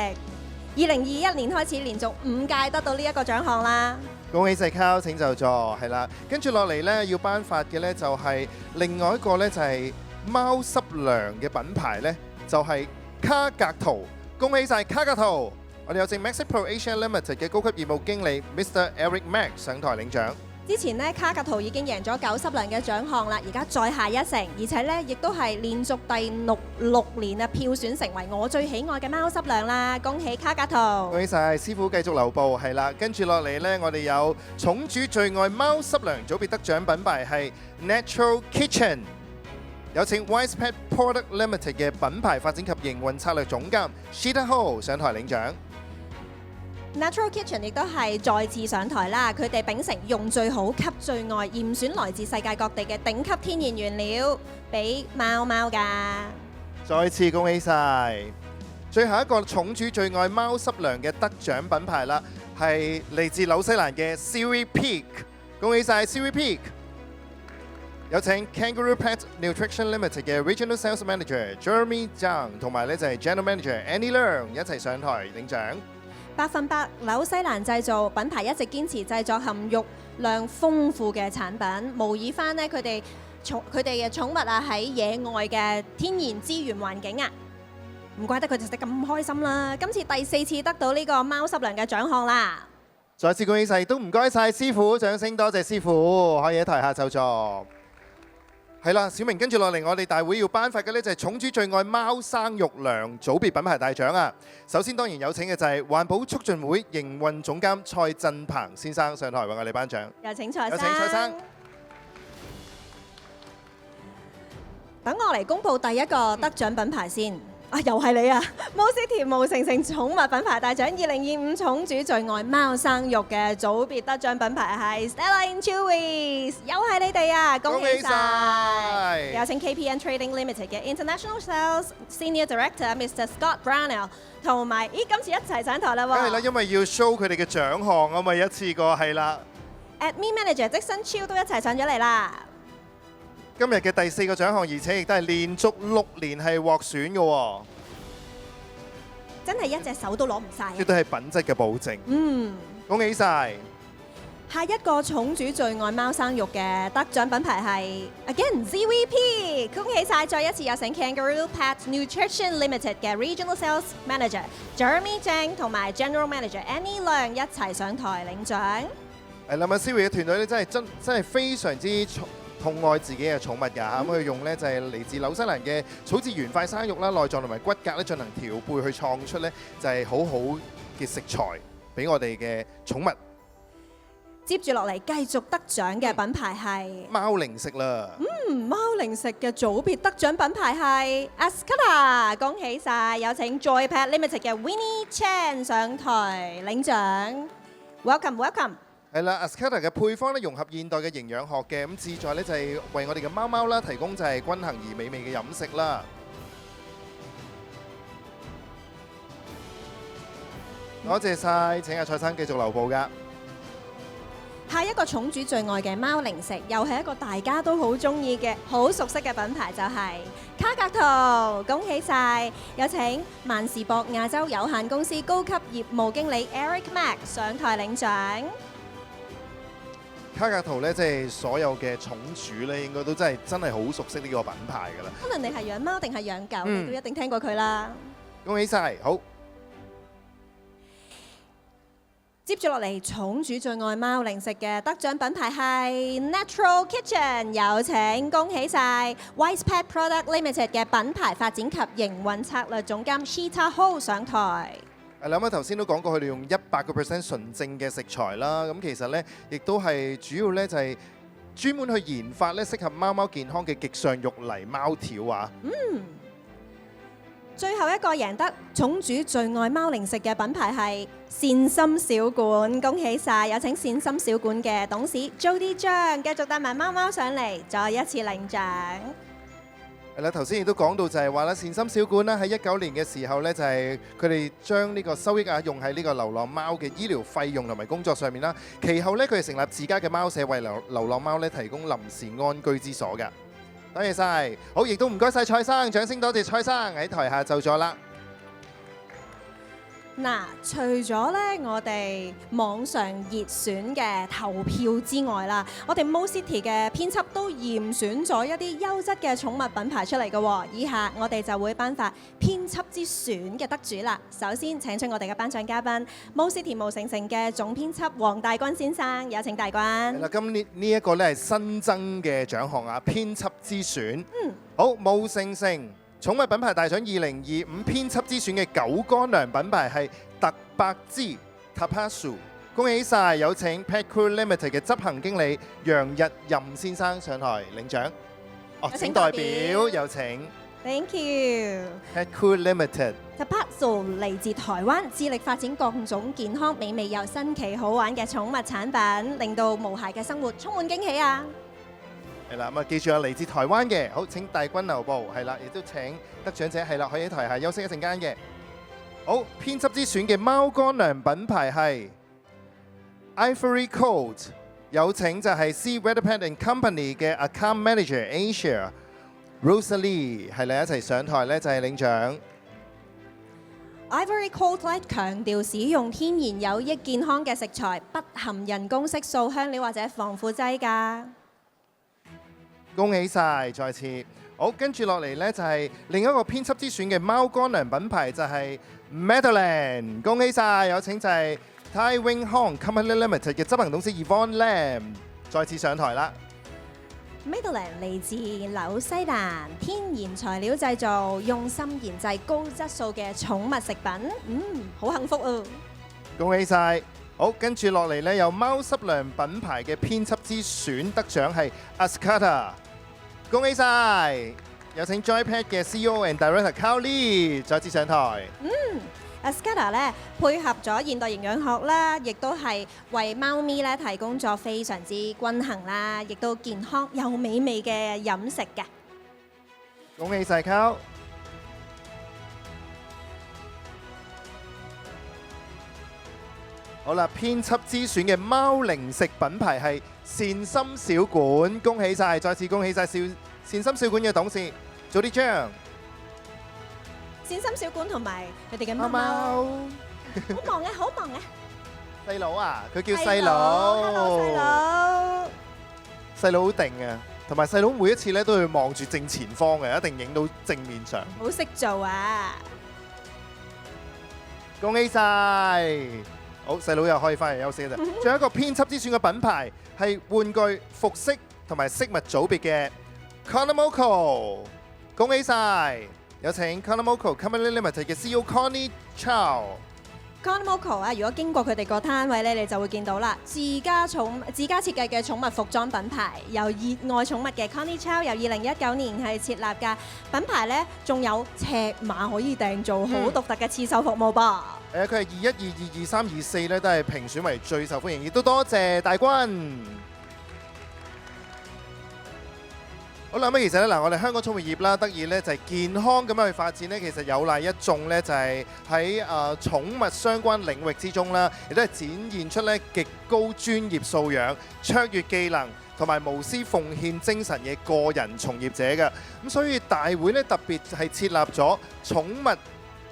2021年開始連續5屆得到呢一個獎項啦。恭喜晒 Carl， 請就座，係啦。跟住落嚟咧，要頒發嘅咧就係另外一個咧就係貓濕糧嘅品牌咧，就係卡格圖。恭喜晒卡格圖！我哋有請 Maxipro Asia Limited 嘅高級業務經理 Mr. Eric Mac 上台領獎。之前呢，卡格圖已經贏咗狗濕糧嘅獎項啦，而家再下一城，而且呢亦都係連續第6年啊票選成為我最喜愛嘅貓濕糧啦！恭喜卡格圖！恭喜晒師傅繼續留步，係啦。跟住落嚟呢，我哋有寵主最愛貓濕糧組別得獎品牌係 Natural Kitchen， 有請 Wise Pet Product Limited 嘅品牌發展及營運策略總監 Sheeta Ho 上台領獎。Natural Kitchen 亦都係再次上台啦，佢哋秉承用最好、給最愛，嚴選來自世界各地嘅頂級天然原料，俾貓貓㗎。再次恭喜晒！最後一個寵主最愛貓濕糧嘅得獎品牌啦，係嚟自紐西蘭嘅 Seaweed Peak， 恭喜晒 Seaweed Peak！ 有請 Kangaroo Pet Nutrition Limited 嘅 Regional Sales Manager Jeremy Zhang 同埋咧就係 General Manager Annie Leung 一齊上台領獎。100%紐西蘭製造品牌一直堅持製作含肉量豐富嘅產品，模擬翻呢佢哋嘅寵物啊喺野外嘅天然資源環境啊，唔怪得佢哋食得咁開心啦！今次第4次得到呢個貓濕糧嘅獎項啦！再次恭喜晒，都唔該晒師傅，掌聲多謝師傅，可以喺台下就座。係啦，小明跟住落嚟，我哋大會要頒發嘅呢就係寵主最愛貓生肉糧組別品牌大獎啊！首先當然有請嘅就係環保促進會營運總監蔡振鵬先生上台為我哋頒獎。有請蔡生。有請蔡生。等我嚟公佈第一個得獎品牌先。啊，又係你啊！毛斯田毛成成寵物品牌大獎2025寵主最愛貓生肉嘅組別得獎品牌係 Stella and Chewy's， 又係你哋啊！恭喜晒！有請 KPN Trading Limited 嘅 International Sales Senior Director Mr. Scott Brownell 同埋今次一齊上台啦喎！梗係啦，因為要 show 佢哋嘅獎項啊嘛，一次過係啦。Admin Manager 積新超都一齊上咗嚟啦！今日嘅第4個獎項，而且亦都係連續6年係獲選嘅喎，真係一隻手都攞唔晒。亦都係品質嘅保證。恭喜晒！下一個寵主最愛貓生肉嘅得獎品牌係 Again ZVP， 恭喜晒！再一次有請 Kangaroo Pet Nutrition Limited 嘅 Regional Sales Manager Jeremy Zhang 同埋 General Manager Annie Leung 一齊上台領獎。係啦，咁 Siri 嘅團隊咧真係非常之痛愛自己嘅寵物㗎嚇，咁佢用咧就係嚟自紐西蘭嘅草飼原塊生肉啦、內臟同埋骨骼咧進行調配去創出咧就係好好嘅食材俾我哋嘅寵物。接住落嚟繼續得獎嘅品牌係貓零食啦，貓零食嘅組別得獎品牌係 Ascota， 恭喜晒！有請 Joy Pet Limited 嘅 Winnie Chan 上台領獎。Welcome。係啦 ，Ascota 嘅配方咧融合現代嘅營養學嘅，咁旨在咧就係為我哋嘅貓貓啦提供就係均衡而美味嘅飲食啦。多謝晒，請阿蔡生繼續留步㗎。下一個寵主最愛嘅貓零食，又係一個大家都好中意嘅、好熟悉嘅品牌，就係卡格圖。恭喜晒！有請萬事博亞洲有限公司高級業務經理 Eric Mac 上台領獎。卡格圖咧，即係所有嘅寵主咧，應該都真係好熟悉呢個品牌㗎啦。可能你係養貓定係養狗，你都一定聽過佢啦。恭喜晒！好。接住落嚟，寵主最愛貓零食嘅得獎品牌係 Natural Kitchen， 有請恭喜晒 Wise Pet Product Limited 嘅品牌發展及營運策略總監 Sheeta Ho 上台。係啦，咁頭先都講過，佢哋用100% 純正嘅食材啦。咁其實咧，亦都係主要咧就係專門去研發咧適合貓貓健康嘅極上肉泥貓條啊。最後一個贏得寵主最愛貓零食嘅品牌係善心小館，恭喜晒！有請善心小館嘅董事 Jody 張繼續帶埋貓貓上嚟，再一次領獎。係啦，頭先亦都講到就係話啦，善心小館啦喺19年嘅時候咧，就係佢哋將呢個收益啊用喺呢個流浪貓嘅醫療費用同埋工作上面啦。其後咧，佢哋成立自家嘅貓舍，為流浪貓咧提供臨時安居之所㗎。多謝晒，好，亦都唔該晒蔡生，掌聲多謝蔡生喺台下就座啦。嗱，除咗咧我哋網上熱選嘅投票之外啦，我哋 Mo City 嘅編輯都嚴選咗一啲優質嘅寵物品牌出嚟嘅喎。以下我哋就會頒發編輯之選嘅得主啦。首先請出我哋嘅頒獎嘉賓 Mo City 毛城城嘅總編輯黃大軍先生，有請大軍。係啦，今年呢一個咧係新增嘅獎項啊，編輯之選。好，毛城城寵物品牌大獎2025編輯之選嘅狗乾糧品牌係特百之 Tapasu， 恭喜晒！有請 Pet Cool Limited 嘅執行經理楊日任先生上台領獎。請代表有請 Thank you。 Pet Cool Limited。 Tapasu 嚟自台灣，致力發展各種健康、美味又新奇好玩嘅寵物產品，令到毛孩嘅生活充滿驚喜啊！係啦，咁啊記住啊，嚟自台灣嘅，好，請大軍留步，係啦，亦都請得獎者係啦，可以喺台下休息一陣間嘅。好，編輯之選嘅貓乾糧品牌係 Ivory Coat， 有請就係 C Weather Pet and Company 嘅 Account Manager Asia Rosalie 係啦，一齊上台咧就係領獎。Ivory Coat 咧強調使用天然有益健康嘅食材，不含人工色素、香料或者防腐劑㗎。恭喜晒，再次好，跟住落嚟呢，就係另一個編輯之選嘅貓乾糧品牌就係 Meadowland， 恭喜晒，有請就係 Tai Wing Hong Company Limited 嘅執行董事 Yvonne Lam 再次上台啦。Meadowland 嚟自紐西蘭，天然材料製造，用心研製高質素嘅寵物食品，好幸福啊！恭喜晒！好，跟住落嚟呢，有貓濕糧品牌嘅編輯之選得獎係 Ascota， 恭喜晒！有請 Joy Pet 嘅 CEO and Director Carl Lee 再次上台。Ascota 咧配合咗現代營養學啦，亦都係為貓咪咧提供咗非常之均衡啦，亦都健康又美味嘅飲食嘅。恭喜晒 Carl！好啦，編輯之選嘅貓零食品牌係善心小館，恭喜晒，再次恭喜晒善心小館嘅董事早啲張。善心小館同埋佢哋嘅貓貓貓，貓好忙啊，好忙啊！細佬啊，佢叫細佬。 Hello， 細佬。細佬好定啊，同埋細佬每一次咧都會望住正前方嘅，一定影到正面相。好識做啊！恭喜晒！好，細佬又可以翻嚟休息啦。仲有一個編輯之選嘅品牌係玩具、服飾同埋飾物組別嘅 Conomoco， 恭喜晒！有請 Conomoco Company Limited 嘅 CEO Connie Chow。Conomoco 啊，如果經過佢哋個攤位咧，你就會見到啦。自家設計嘅寵物服裝品牌，由熱愛寵物嘅 Connie Chow 由2019年係設立㗎。品牌咧仲有尺碼可以訂做，好獨特嘅刺繡服務噃。佢係21、22、23、24咧都係評選為最受歡迎，亦都多謝大軍。好啦，咁其實咧嗱，我哋香港寵物業啦，得意咧就係健康咁樣去發展咧，其實有賴一眾咧就係喺寵物相關領域之中啦，亦都係展現出咧極高專業素養、卓越技能同埋無私奉獻精神嘅個人從業者嘅。咁所以大會咧特別係設立咗寵物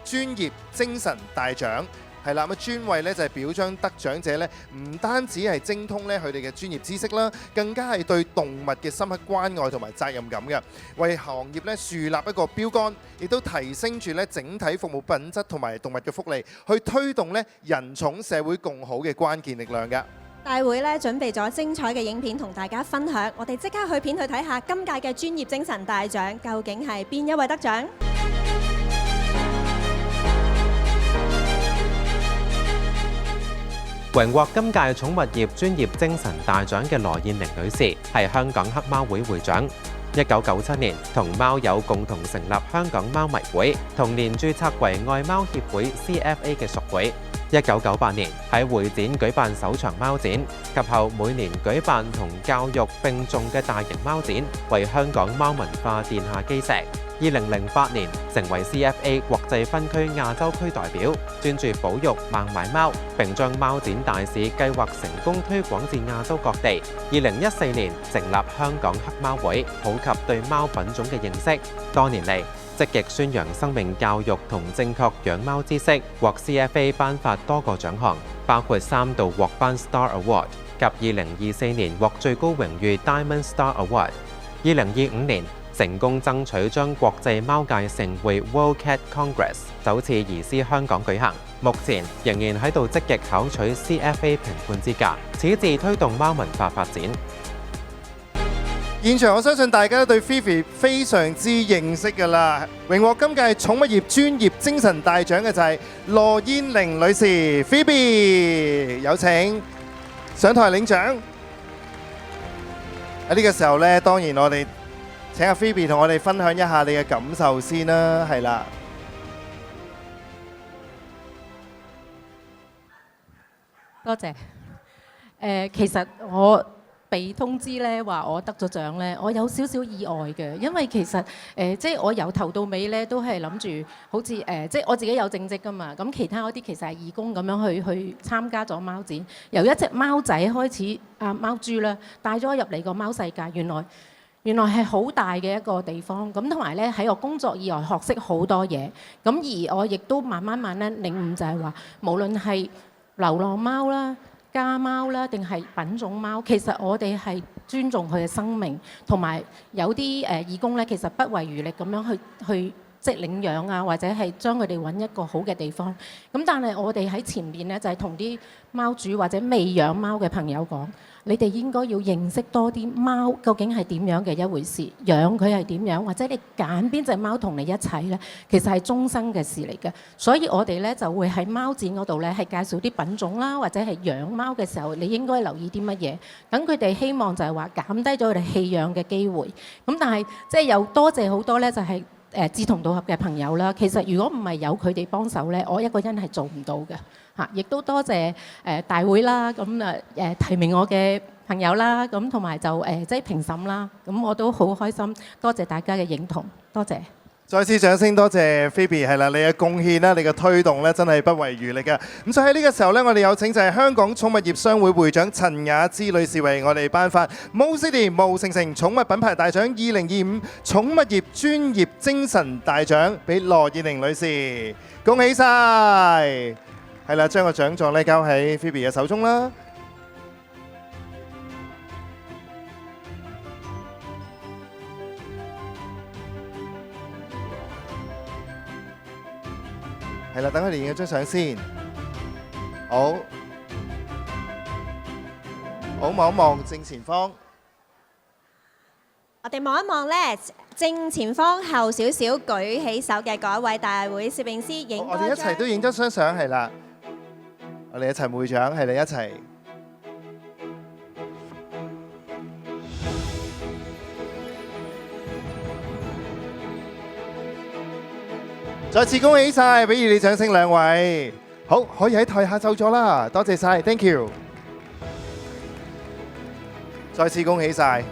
專業精神大獎。係啦，咁專為咧就係表彰得獎者咧，唔單止係精通咧佢哋嘅專業知識啦，更加係對動物嘅深刻關愛同埋責任感嘅，為行業咧樹立一個標杆，亦都提升住咧整體服務品質同埋動物嘅福利，去推動咧人寵社會共好嘅關鍵力量㗎。大會咧準備咗精彩嘅影片同大家分享，我哋即刻去片去睇下今屆嘅專業精神大獎究竟係邊一位得獎？榮獲今屆寵物業專業精神大獎嘅羅燕玲女士係香港黑貓會會長。1997年同貓友共同成立香港貓迷會，同年註冊為愛貓協會 CFA 嘅屬會。1998年喺會展舉辦首場貓展，及後每年舉辦同教育並重嘅大型貓展，為香港貓文化奠下基石。2008年成為 CFA 國際分區亞洲區代表，專注保育孟買貓，並將貓展大使計劃成功推廣至亞洲各地。2014年成立香港黑貓會，普及對貓品種嘅認識。多年嚟積極宣揚生命教育同正確養貓知識，獲 CFA 頒發多個獎項，包括3度獲頒 Star Award 及2024年獲最高榮譽 Diamond Star Award。2025年成功爭取將國際貓界盛會 World Cat Congress 首次移師香港舉行，目前仍然喺度積極考取 CFA 評判資格，此致推動貓文化發展。現場我相信大家都對 Phoebe 非常之認識㗎啦，榮獲今屆寵物業專業精神大獎嘅就係羅燕玲女士 Phoebe， 有請上台領獎。喺呢個時候呢，當然我哋請阿 Phoebe 同我哋分享一下你嘅感受先啦，係啦。多謝。其實我被通知咧話我得咗獎咧，我有少少意外嘅，因為其實即係我由頭到尾咧都係諗住好似即係我自己有正職㗎嘛，咁其他嗰啲其實係義工咁樣去參加咗貓展，由一隻貓仔開始，貓豬啦，帶咗入嚟個貓世界，原來係好大嘅一個地方，咁同埋咧喺我工作以外學識好多嘢，咁而我亦都慢慢咧領悟就係話，無論係流浪貓啦、家貓啦，定係品種貓，其實我哋係尊重佢嘅生命，同埋有啲義工咧，其實不遺餘力咁樣去即係領養啊，或者係將佢哋揾一個好嘅地方。咁但係我哋喺前面咧，就係同啲貓主或者未養貓嘅朋友講，你哋應該要認識多啲貓究竟係點樣嘅一回事，養佢係點樣，或者你揀邊隻貓同你一齊呢，其實係終生嘅事嚟嘅。所以我哋呢就會喺貓展嗰度呢係介紹啲品種啦，或者係養貓嘅時候你應該留意啲乜嘢，等佢哋希望就係話減低咗佢哋棄養嘅機會。咁但係即係又多謝好多呢，就係志同道合嘅朋友啦。其實如果唔係有佢哋幫手呢，我一個人係做唔到嘅。亦都多謝大會啦，咁提名我嘅朋友啦，咁同埋就即係評審啦，咁我都好開心，多謝大家嘅認同，多謝。再次掌聲多謝 Phoebe， 係啦，你嘅貢獻啦，你嘅推動咧，真係不遺餘力嘅。咁所以喺呢個時候咧，我哋有請就係香港寵物業商會會長陳雅芝女士為我哋頒發 MoCity 毛城城寵物品牌大獎2025寵物業專業精神大獎俾羅燕玲女士，恭喜晒！係啦，將個獎狀咧交喺 Phoebe 嘅手中啦。係啦，等佢哋影一張相先。好，好，望一望正前方。我哋望一望咧，正前方後少少舉起手嘅嗰一位大會攝影師影我哋一齊都影咗張相，係啦。我哋一齊，會長係你一齊。再次恭喜晒，俾熱烈掌聲兩位。好，可以喺台下就咗啦，多謝晒 ，thank you。再次恭喜晒。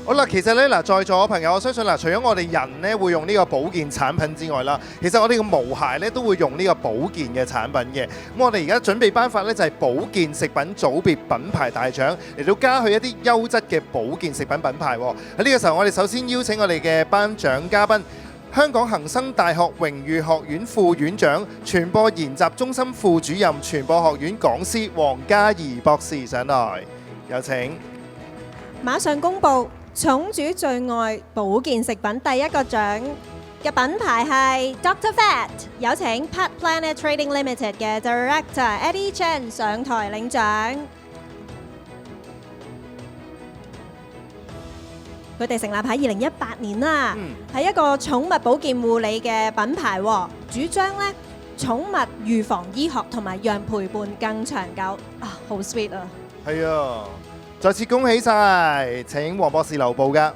好啦，其實咧嗱，在座嘅朋友，我相信嗱，除咗我哋人咧會用呢個保健產品之外啦，其實我哋嘅毛孩咧都會用呢個保健嘅產品嘅。咁我哋而家準備頒發咧就係保健食品組別品牌大獎，嚟到嘉許一啲優質嘅保健食品品牌。喺呢個時候，我哋首先邀請我哋嘅頒獎嘉賓，香港恒生大學榮譽學院副院長、傳播研習中心副主任、傳播學院講師黃嘉怡博士上來，有請。馬上公佈寵主最愛保健食品第一個獎嘅品牌係 Dr. Fat， 有請 Pet Planet Trading Limited 嘅 Director Eddie Chen 上台領獎。佢哋成立喺2018年啦，係一個寵物保健護理嘅品牌，主張咧寵物預防醫學同埋讓陪伴更長久啊，好 sweet 啊！係啊！再次恭喜晒！請黃博士留步㗎。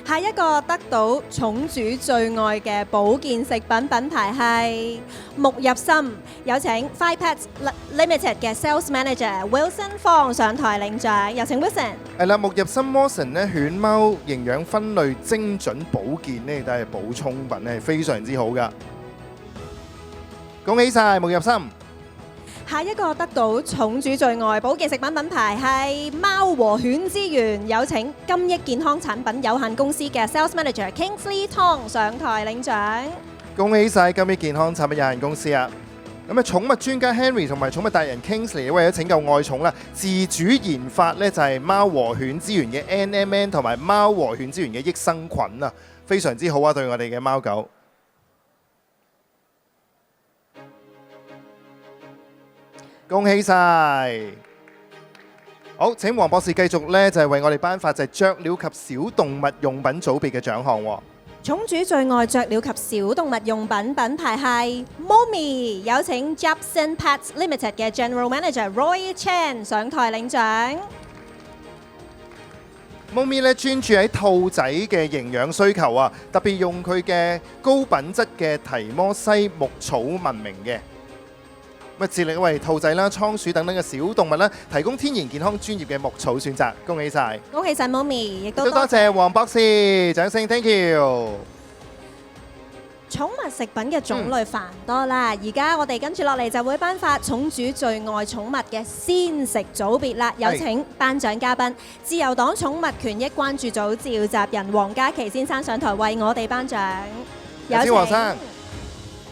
下一個得到寵主最愛嘅保健食品品牌係沐入心，有請 Five Pets Limited 嘅 Sales Manager Wilson 方上台領獎，有請 Wilson。係啦，沐入心 Wilson 咧，犬貓營養分類精準保健呢，都係補充品，係非常之好㗎。恭喜晒沐入心！下一個得到寵主最愛保健食品品牌係貓和犬之源，有請金益健康產品有限公司嘅 Sales Manager Kingsley Tong 上台領獎。恭喜晒金益健康產品有限公司啊！咁啊，寵物專家 Henry 同埋寵物達人 Kingsley 為咗拯救愛寵啦，自主研發咧就係貓和犬之源嘅 NMN 同埋貓和犬之源嘅益生菌啊，非常之好啊，對我哋嘅貓狗。恭喜晒！好，請黃博士繼續咧，就係為我哋頒發就係雀鳥及小動物用品組別嘅獎項喎。寵主最愛雀鳥及小動物用品品牌係 Momi， 有請 Japson Pets Limited 嘅 General Manager Roy Chan 上台領獎。Momi 咧專注喺兔仔嘅營養需求啊，特別用佢嘅高品質嘅提摩西牧草聞名嘅。致力為兔仔啦、倉鼠等等嘅小動物啦，提供天然健康專業嘅牧草選擇。恭喜晒！恭喜晒 Momi， 亦都多謝黃博士，掌聲 thank you。寵物食品嘅種類繁多啦，而家我哋跟住落嚟就會頒發寵主最愛寵物嘅鮮食組別啦。有請頒獎嘉賓，自由黨寵物權益關注組召集人黃家麒先生上台為我哋頒獎。有請黃生。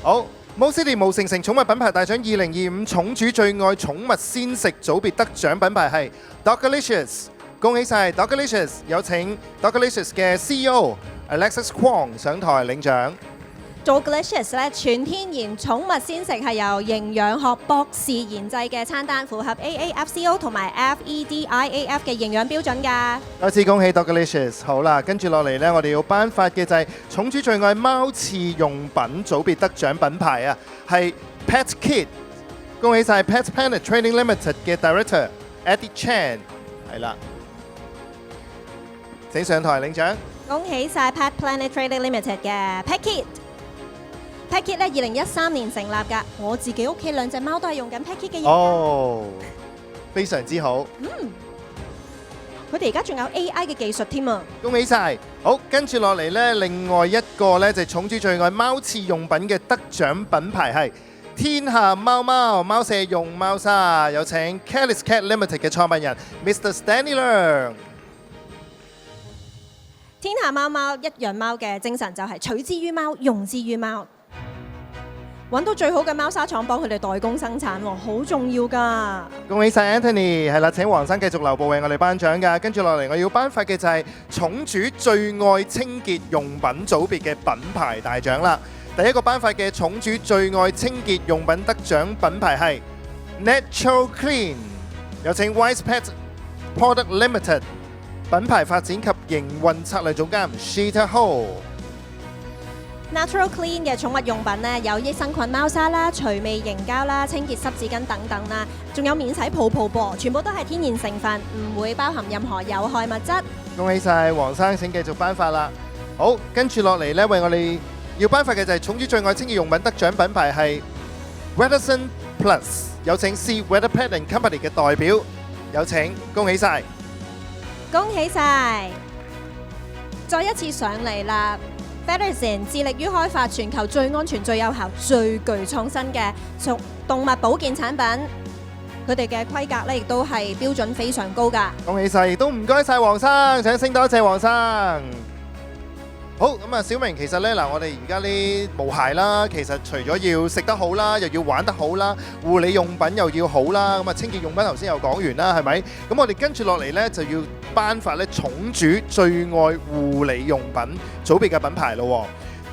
好。Mo City 毛城城寵物品牌大獎2025寵主最愛寵物鮮食組別得獎品牌係 Dogalicious， 恭喜晒 Dogalicious， 有請 Dogalicious 嘅 CEO Alexis Kwong 上台領獎。Dogalicious 咧全天然寵物鮮食係由營養學博士研製嘅餐單，符合 AAFCO 同埋 FEDIAF 嘅營養標準㗎。再次恭喜 Dogalicious。好啦，跟住落嚟呢，我哋要頒發嘅就係寵主最愛貓廁用品組別得獎品牌啊，係 Pet Kit。恭喜晒 Pet Planet Trading Limited 嘅 Director Eddie Chan， 係啦，請上台領獎。恭喜晒 Pet Planet Trading Limited 嘅 Pet Kit。Pet Kit 咧2013年成立㗎，我自己屋企兩隻貓都係用緊 Pet Kit 嘅嘢。哦，非常之好。佢哋而家仲有 AI 嘅技術添啊！恭喜晒！好，跟住落嚟呢，另外一個呢，就係寵主最愛貓廁用品嘅得獎品牌係天下貓貓貓舍用貓砂，有請 Kelly's Cat Limited 嘅創辦人 Mr. Stanley Leung。天下貓貓一樣貓嘅精神就係取之於貓，用之於貓。揾到最好嘅貓砂廠幫佢哋代工生產喎，好重要㗎。恭喜晒 Anthony， 係啦，請黃生繼續留步為我哋頒獎㗎。跟住落嚟，我要頒發嘅就係寵主最愛清潔用品組別嘅品牌大獎啦。第一個頒發嘅寵主最愛清潔用品得獎品牌係 Natural Clean，有請 Wise Pet Product Limited 品牌發展及營運策略總監 Sheeta Ho。Natural Clean 嘅寵物用品呢，有益生菌貓砂啦、除味凝膠啦、清潔濕紙巾等等啦，仲有免洗泡泡噃，全部都係天然成分，唔會包含任何有害物質。恭喜晒黃生，請繼續頒發啦。好，跟住落嚟呢，為我哋要頒發嘅就係寵主最愛清潔用品得獎品牌係 Weatherson Plus， 有請 C Weather Pet and Company 嘅代表，有請，恭喜晒，恭喜晒！再一次上嚟啦 ！Weatherson 致力於開發全球最安全、最有效、最具創新嘅動物保健產品。佢哋嘅規格咧，亦都係標準非常高㗎。恭喜晒，亦都唔該晒黃生，掌聲多謝黃生。好咁啊，小明其實咧嗱，我哋而家呢毛孩啦，其實除咗要食得好啦，又要玩得好啦，護理用品又要好啦，咁啊清潔用品頭先又講完啦，係咪？咁我哋跟住落嚟咧就要頒發咧寵主最愛護理用品組別嘅品牌咯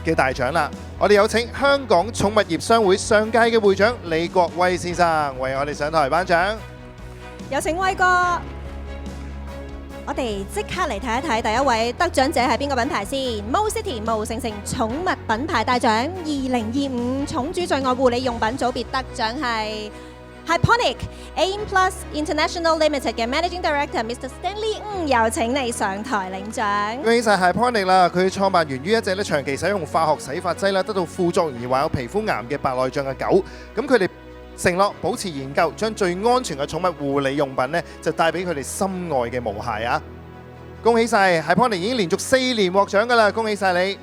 嘅大獎啦！我哋有請香港寵物業商會上屆嘅會長李國威先生為我哋上台頒獎。有請威哥。我哋即刻嚟睇一睇第一位得獎者係邊個品牌先。Mo City 毛城城寵物品牌大獎2025寵主最愛護理用品組別得獎係 Hyponic Aim Plus International Limited 嘅 Managing Director Mr. Stanley Ng，有請你上台領獎。恭喜晒 Hyponic 啦！佢創辦源於一隻咧長期使用化學洗髮劑啦，得到副作用而患有皮膚癌嘅白內障嘅狗。咁佢哋承諾保持研究，將最安全嘅寵物護理用品呢，就帶俾佢哋心愛嘅毛孩啊！恭喜晒 Hyponic 已經連續4年獲獎㗎啦！恭喜晒你！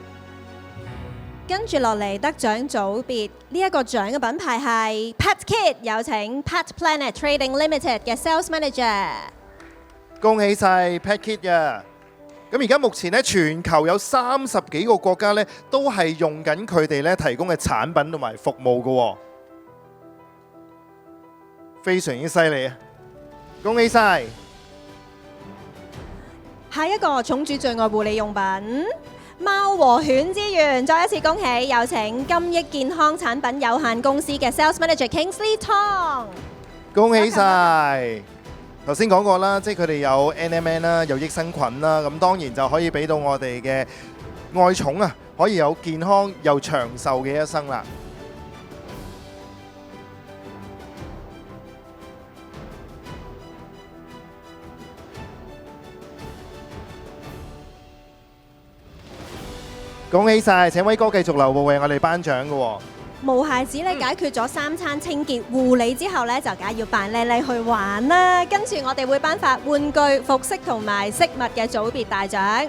跟住落嚟得獎組別呢一個獎嘅品牌係 Pet Kit， 有請 Pet Planet Trading Limited 嘅 Sales Manager。恭喜晒 Pet Kit 啊！咁而家目前咧，全球有30幾個國家咧，都係用緊佢哋咧提供嘅產品同埋服務㗎，非常之犀利啊！恭喜晒！下一個寵主最愛護理用品貓和犬之源，再一次恭喜，有請金益健康產品有限公司嘅 Sales Manager Kingsley Tong。恭喜晒！頭先講過啦，即係佢哋有 NMN 啦，有益生菌啦，咁當然就可以俾到我哋嘅愛寵啊，可以有健康又長壽嘅一生啦。恭喜晒！請威哥繼續留步為我哋頒獎嘅喎。毛孩子咧解決咗3餐清潔護理之後咧，就梗係要扮靚靚去玩啦。跟住我哋會頒發玩具、服飾同埋飾物嘅組別大獎。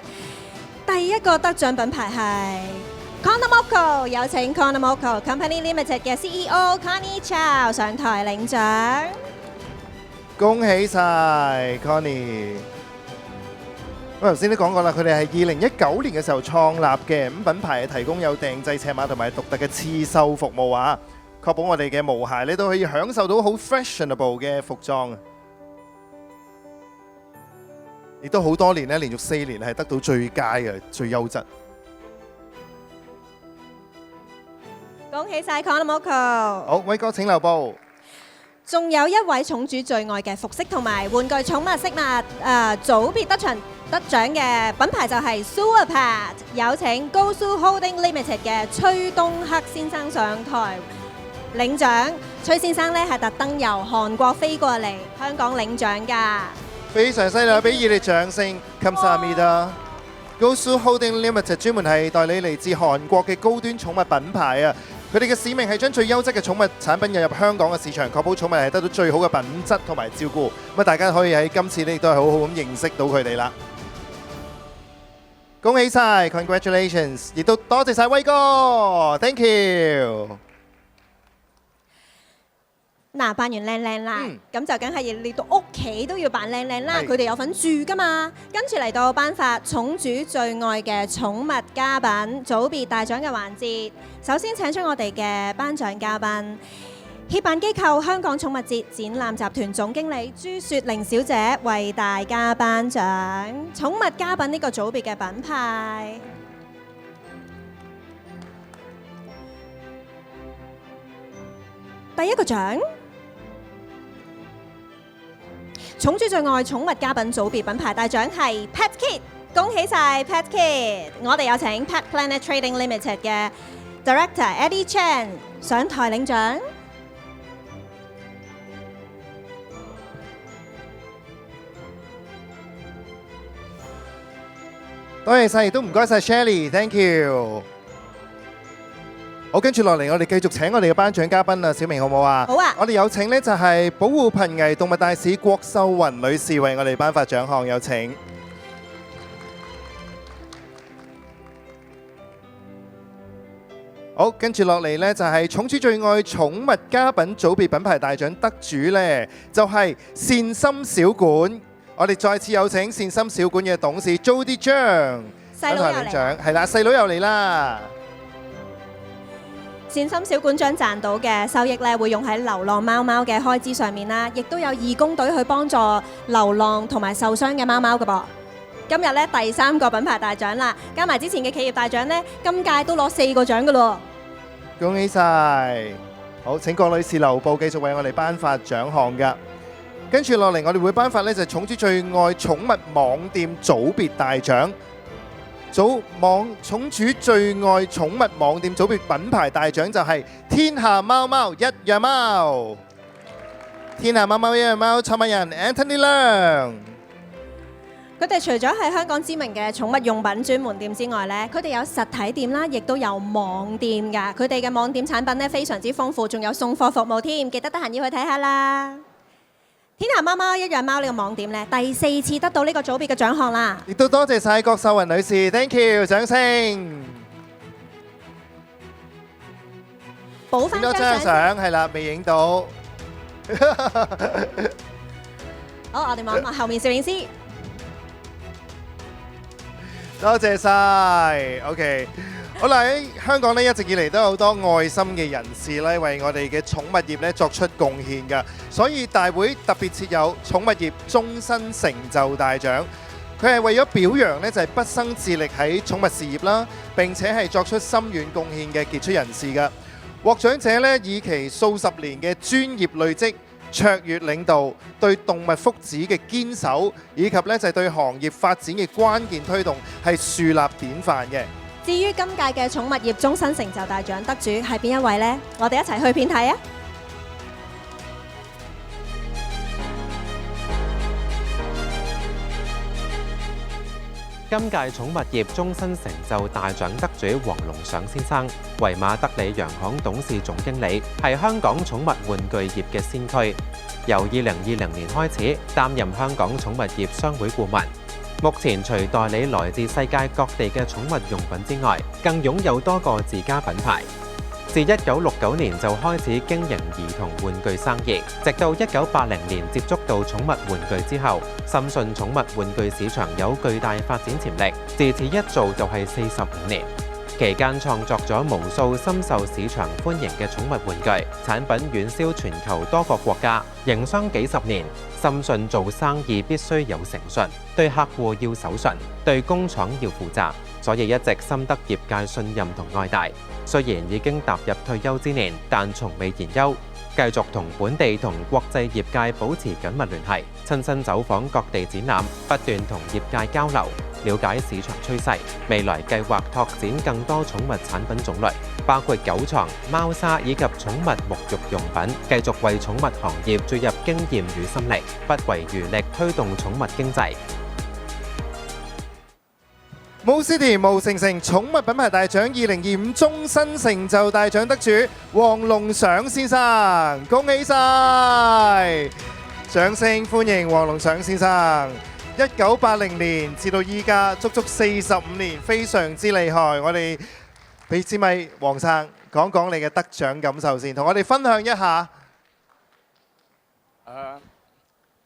第一個得獎品牌係 Conomoco， 有請 Conomoco Company Limited 嘅 CEO Connie Chow 上台領獎。恭喜晒 Connie！我頭先都講過啦，佢哋係2019年嘅時候創立嘅，咁品牌係提供有訂製尺碼同埋獨特嘅刺繡服務啊，確保我哋嘅毛孩咧都可以享受到好 fashionable 嘅服裝啊！亦都好多年咧，連續4年係得到最佳嘅最優質。恭喜晒 Conomoco！ 好，威哥請留步。仲有一位寵主最愛嘅服飾同埋玩具寵物飾物組別得獎嘅品牌就係 Super Pet， 有請 Gosu Holding Limited 嘅崔東克先生上台領獎。崔先生咧係特登由韓國飛過嚟香港領獎㗎，非常犀利，俾熱烈掌聲。Kamsahamnida。Gosu Holding Limited 專門係代理嚟自韓國嘅高端寵物品牌啊！佢哋嘅使命係將最優質嘅寵物產品引入香港嘅市場，確保寵物係得到最好嘅品質同埋照顧。咁啊，大家可以喺今次呢亦都係好好咁認識到佢哋啦。恭喜晒 ，congratulations！ 亦都多謝晒威哥 ，thank you。嗱，扮完靚靚啦，咁就梗係要嚟到屋企都要扮靚靚啦。佢哋有份住㗎嘛，跟住嚟到頒發寵主最愛嘅寵物家品組別大獎嘅環節。首先請出我哋嘅頒獎嘉賓，協辦機構香港寵物節展覽集團總經理朱雪玲小姐為大家頒獎寵物家品呢個組別嘅品牌。第一個獎寵主最愛寵物家品組別品牌大獎係 Pet Kit， 恭喜晒 Pet Kit！ 我哋有請 Pet Planet Trading Limited 嘅 Director Eddie Chan 上台領獎。多謝晒，亦都唔該晒 Shelly，thank you。好，跟住落嚟，我哋繼續請我哋嘅頒獎嘉賓啊，小明好唔好啊？好啊！我哋有請呢就係保護瀕危動物大使郭秀雲女士為我哋頒發獎項，有請。好，跟住落嚟呢就係寵主最愛寵物家品組別品牌大獎得主呢，就係善心小館。我哋再次有請善心小館嘅董事 Jody 張細佬又嚟啦，係啦，細佬又嚟啦。善心小館將賺到嘅收益咧，會用喺流浪貓貓嘅開支上面啦，亦都有義工隊去幫助流浪同埋受傷嘅貓貓㗎噃。今日咧第3個品牌大獎啦，加埋之前嘅企業大獎咧，今屆都攞4個獎㗎咯。恭喜晒！好，請郭女士留步，繼續為我哋頒發獎項㗎。跟住落嚟，我哋會頒發呢就係寵主最愛寵物網店組別大獎。寵主最愛寵物網店組別品牌大獎就係天下貓貓一樣貓。天下貓貓一樣貓創辦人 Anthony 梁。佢哋除咗係香港知名嘅寵物用品專門店之外呢，佢哋有實體店啦，亦都有網店㗎。佢哋嘅網店產品呢非常之豐富，仲有送貨服務添，記得得閒要去睇下啦。天下貓貓一樣貓呢個網店呢，第4次得到呢個組別嘅獎項啦。亦都多謝晒郭秀雲女士 ，thank you， 掌聲。補翻多張相係啦，未影到。好，我哋望一望後面攝影師。多謝晒 ，OK。好啦，喺香港呢，一直以嚟都有好多愛心嘅人士咧，為我哋嘅寵物業咧作出貢獻㗎。所以大會特別設有寵物業終身成就大獎。佢係為咗表揚呢，就係畢生致力喺寵物事業啦，並且係作出深遠貢獻嘅傑出人士㗎。獲獎者呢，以其數十年嘅專業累積、卓越領導、對動物福祉嘅堅守，以及呢就係對行業發展嘅關鍵推動，係樹立典範嘅。至於今屆嘅寵物業終身成就大獎得主係邊一位呢？我哋一齊去片睇啊！今屆寵物業終身成就大獎得主黃龍上先生，為馬德里洋行董事總經理，係香港寵物玩具業嘅先驅。由2020年開始擔任香港寵物業商會顧問。目前除代理來自世界各地嘅寵物用品之外，更擁有多個自家品牌。自1969年就開始經營兒童玩具生意，直到1980年接觸到寵物玩具之後，深信寵物玩具市場有巨大發展潛力，自此一做就係45年。期間創作咗無數深受市場歡迎嘅寵物玩具，產品遠銷全球多個國家，營商幾十年。深信做生意必須有誠信，對客戶要守信，對工廠要負責，所以一直深得業界信任同愛戴。雖然已經踏入退休之年，但從未言休，繼續同本地同國際業界保持緊密聯繫，親身走訪各地展覽，不斷同業界交流，了解市場趨勢。未來計劃拓展更多寵物產品種類，包括狗床、貓砂以及寵物沐浴用品，繼續為寵物行業注入經驗與心力，不遺餘力推動寵物經濟。Mo City 毛城城寵物品牌大獎2025終身成就大獎得主黃龍上先生，恭喜晒！掌聲歡迎黃龍上先生。1980年至到依家足足45年，非常之厲害。我哋俾支咪黃生講講你嘅得獎感受先，同我哋分享一下。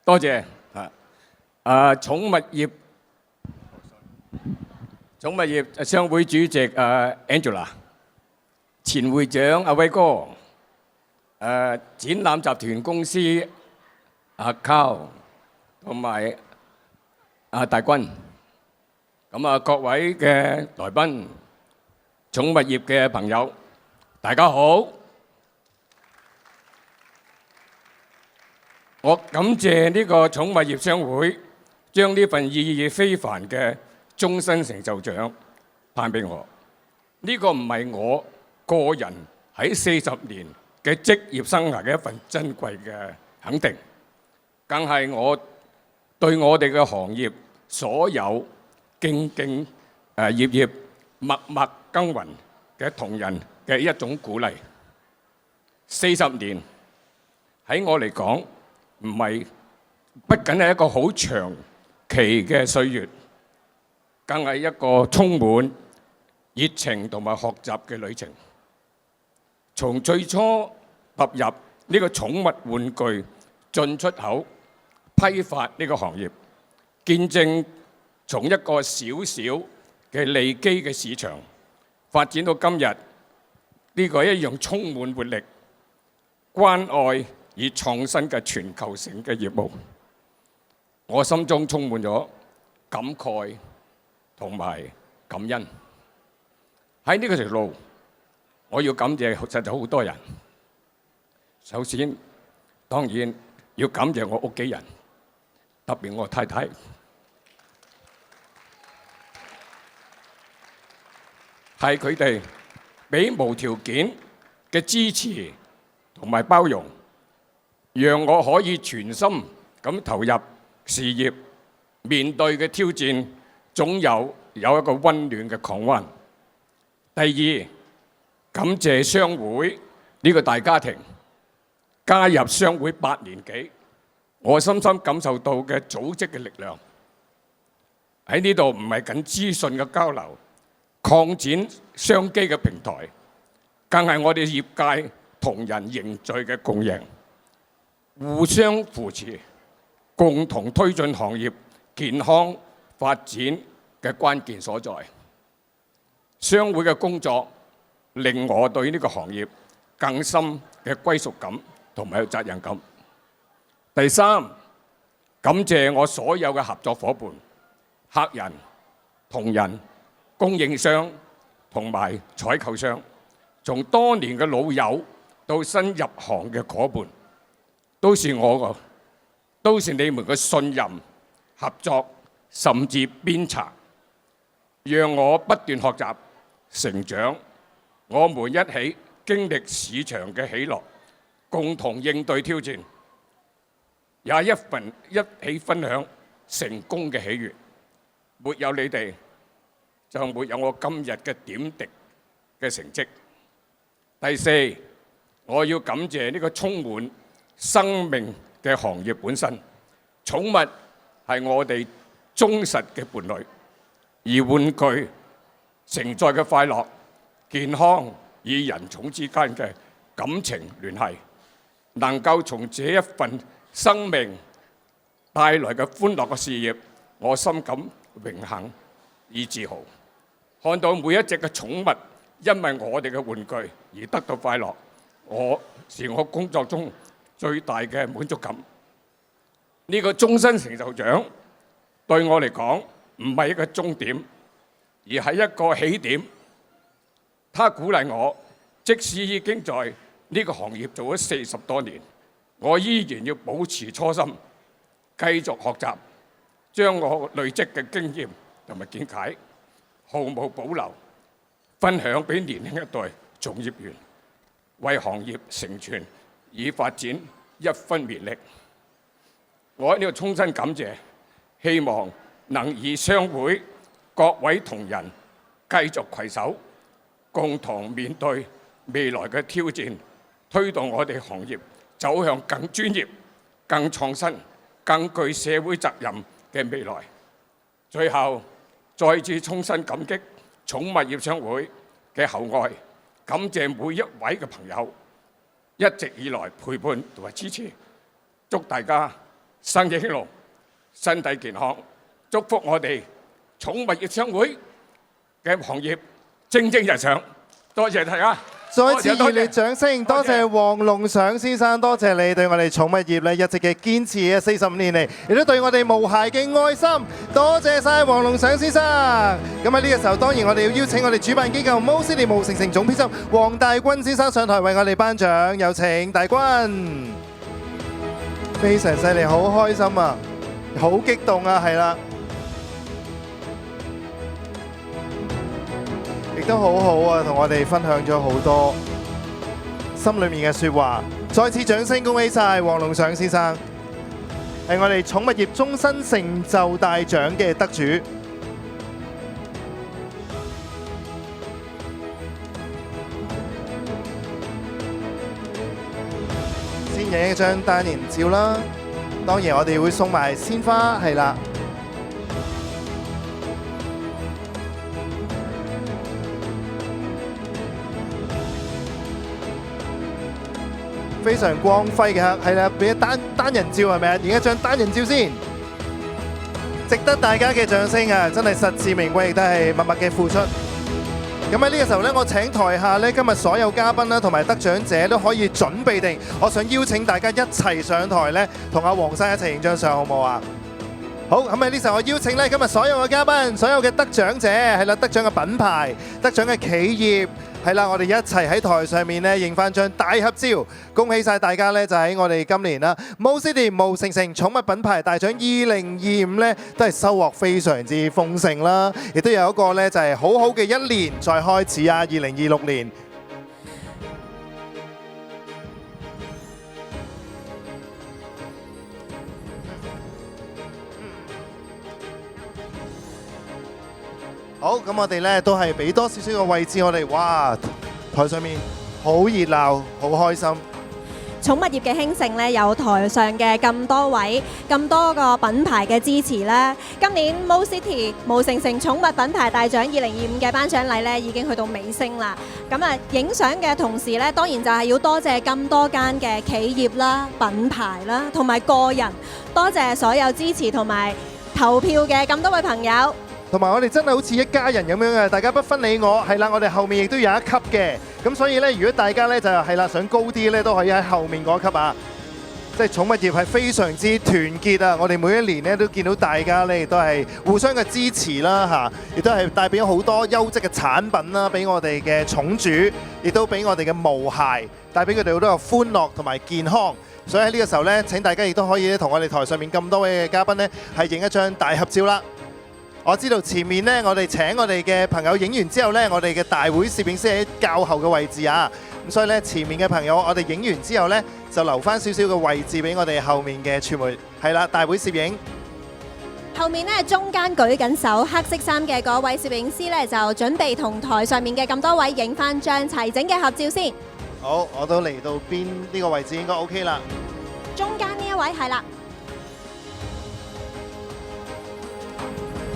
多謝寵物業商會主席Angela， 前會長阿威哥，展覽集團公司阿 Carl 同埋阿大軍，咁各位嘅來賓，寵物業嘅朋友，大家好。我感謝呢個寵物業商會將呢份意義非凡嘅終身成就獎頒俾我。呢個唔係我個人喺40年嘅職業生涯嘅一份珍貴嘅肯定，更係我對我哋嘅行業所有兢兢業業默默耕耘嘅同仁嘅一種鼓勵。40年喺我嚟講，不僅係一個好長期嘅歲月，更係一個充滿熱情同埋學習嘅旅程。從最初踏入呢個寵物玩具進出口批發呢個行業，見證從一個小小嘅利基嘅市場發展到今日呢個一樣充滿活力、關愛而創新嘅全球性嘅業務，我心中充滿咗感慨同埋感恩。喺呢個條路，我要感謝實在好多人。首先，當然要感謝我屋企人，特別我太太。係佢哋俾無條件嘅支持同埋包容，讓我可以全心咁投入事業，面對嘅挑戰總有一個溫暖嘅港灣。第二，感謝商會呢個大家庭，加入商會8年幾，我深深感受到嘅組織嘅力量。喺呢度唔係僅資訊嘅交流、擴展商機嘅平台，更係我哋業界同仁凝聚嘅共贏，互相扶持，共同推進行業健康發展嘅關鍵所在。商會嘅工作令我對呢個行業更深嘅歸屬感同埋責任感。第三，感謝我所有嘅合作夥伴、客人、同仁、供應商同埋採購商，從多年嘅老友到新入行嘅夥伴，都是你們嘅信任、合作甚至鞭策，讓我不斷學習成長。我們一起經歷市場嘅起落，共同應對挑戰，也一起分享成功嘅喜悅。沒有你哋，就沒有我今日嘅點滴嘅成績。第四，我要感謝呢個充滿生命嘅行業本身。寵物係我哋忠實嘅伴侶，而玩具承載嘅快樂、健康與人寵之間嘅感情聯繫，能夠從這一份生命帶來嘅歡樂嘅事業，我深感榮幸與自豪。看到每一隻嘅寵物因為我哋嘅玩具而得到快樂，是我工作中最大嘅滿足感。呢個終身成就獎對我嚟講唔係一個終點，而係一個起點。他鼓勵我，即使已經在呢個行業做咗40多年，我依然要保持初心，繼續學習，將我累積嘅經驗同埋見解毫無保留分享俾年輕一代從業員，為行業成全與發展一分綿力。我喺呢度衷心感謝，希望能以商會各位同仁繼續攜手，共同面對未來嘅挑戰，推動我哋行業走向更專業、更創新、更具社會責任嘅未來。最後，再次衷心感激寵物業商會嘅厚愛，感謝每一位嘅朋友一直以來陪伴同埋支持。祝大家生意興隆、身體健康，祝福我哋寵物業商會嘅行業蒸蒸日上。多謝大家，再次熱烈掌聲，多謝黃龍賞先生，多謝你對我哋寵物業咧一直嘅堅持嘅45年嚟，亦都對我哋無懈嘅愛心，多謝晒黃龍賞先生。咁喺呢個時候，當然我哋要邀請我哋主辦機構Mo City務誠城總編輯黃大軍先生上台為我哋頒獎，有請大軍。非常犀利，好開心啊，好激動啊，係啦，亦都好好啊，同我哋分享咗好多心裏面嘅説話。再次掌聲恭喜晒黃龍上先生，係我哋寵物業終身成就大獎嘅得主。先影一張單人照啦，當然我哋會送埋鮮花，係啦。非常光輝嘅，係啦，俾一單人照係咪啊？影一張單人照先，值得大家嘅掌聲啊！真係實至名歸，亦都係默默嘅付出。咁喺呢個時候呢，我請台下呢今日所有嘉賓啦，同埋得獎者都可以準備定，我想邀請大家一齊上台呢，同阿黃生一齊影張相，好唔好啊？好，咁喺呢時候我邀請呢今日所有嘅嘉賓，所有嘅得獎者，係啦，得獎嘅品牌、得獎嘅企業。係啦，我哋一齊喺台上面咧影翻張大合照，恭喜晒大家咧！就喺我哋今年啦，MoCity 毛城城寵物品牌大獎2025咧，都係收穫非常之豐盛啦，亦都有一個咧就係好好嘅一年再開始啊！2026年。好，咁我哋咧都係俾多少少嘅位置我哋，哇！台上面好熱鬧，好開心。寵物業嘅興盛咧，有台上嘅咁多位、咁多個品牌嘅支持咧。今年 MoCity 毛城城寵物品牌大獎2025嘅頒獎禮咧，已經去到尾聲啦。咁啊，影相嘅同時咧，當然就係要多謝咁多間嘅企業啦、品牌啦，同埋個人，多謝所有支持同埋投票嘅咁多位朋友。同埋我哋真係好似一家人咁樣嘅，大家不分你我，係啦，我哋後面亦都有一級嘅，咁所以呢，如果大家呢就係啦想高啲呢，都可以喺後面嗰級啊。即係寵物業係非常之團結啊！我哋每一年呢都見到大家呢亦都係互相嘅支持啦嚇，亦都係帶俾好多優質嘅產品啦，俾我哋嘅寵主，亦都俾我哋嘅毛孩，帶俾佢哋好多嘅歡樂同埋健康。所以喺呢個時候呢，請大家亦都可以同我哋台上面咁多位嘅嘉賓呢，係影一張大合照啦。我知道前面呢，我哋請我哋嘅朋友影完之後呢，我哋嘅大會攝影師喺較後嘅位置啊。咁所以呢，前面嘅朋友，我哋影完之後呢，就留翻少少嘅位置俾我哋後面嘅傳媒。係啦，大會攝影。後面呢，中間舉緊手黑色衫嘅嗰位攝影師呢，就準備同台上面嘅咁多位影翻張齊整嘅合照先。好，我都嚟到邊呢個位置應該 OK 啦。中間呢一位係啦。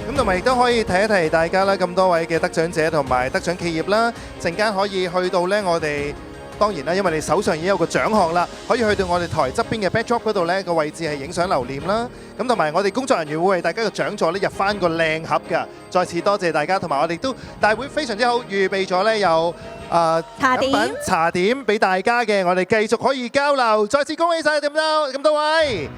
咁同埋亦都可以提一提大家啦，咁多位嘅得獎者同埋得獎企業啦，陣間可以去到呢我哋當然啦，因為你手上已經有個獎項啦，可以去到我哋台側邊嘅 backdrop 嗰度呢個位置係影相留念啦。咁同埋我哋工作人員會為大家嘅獎座呢入翻個靚盒㗎。再次多謝大家，同埋我哋都大會非常之好，預備咗呢有茶點俾大家嘅，我哋繼續可以交流。再次恭喜晒咁多位。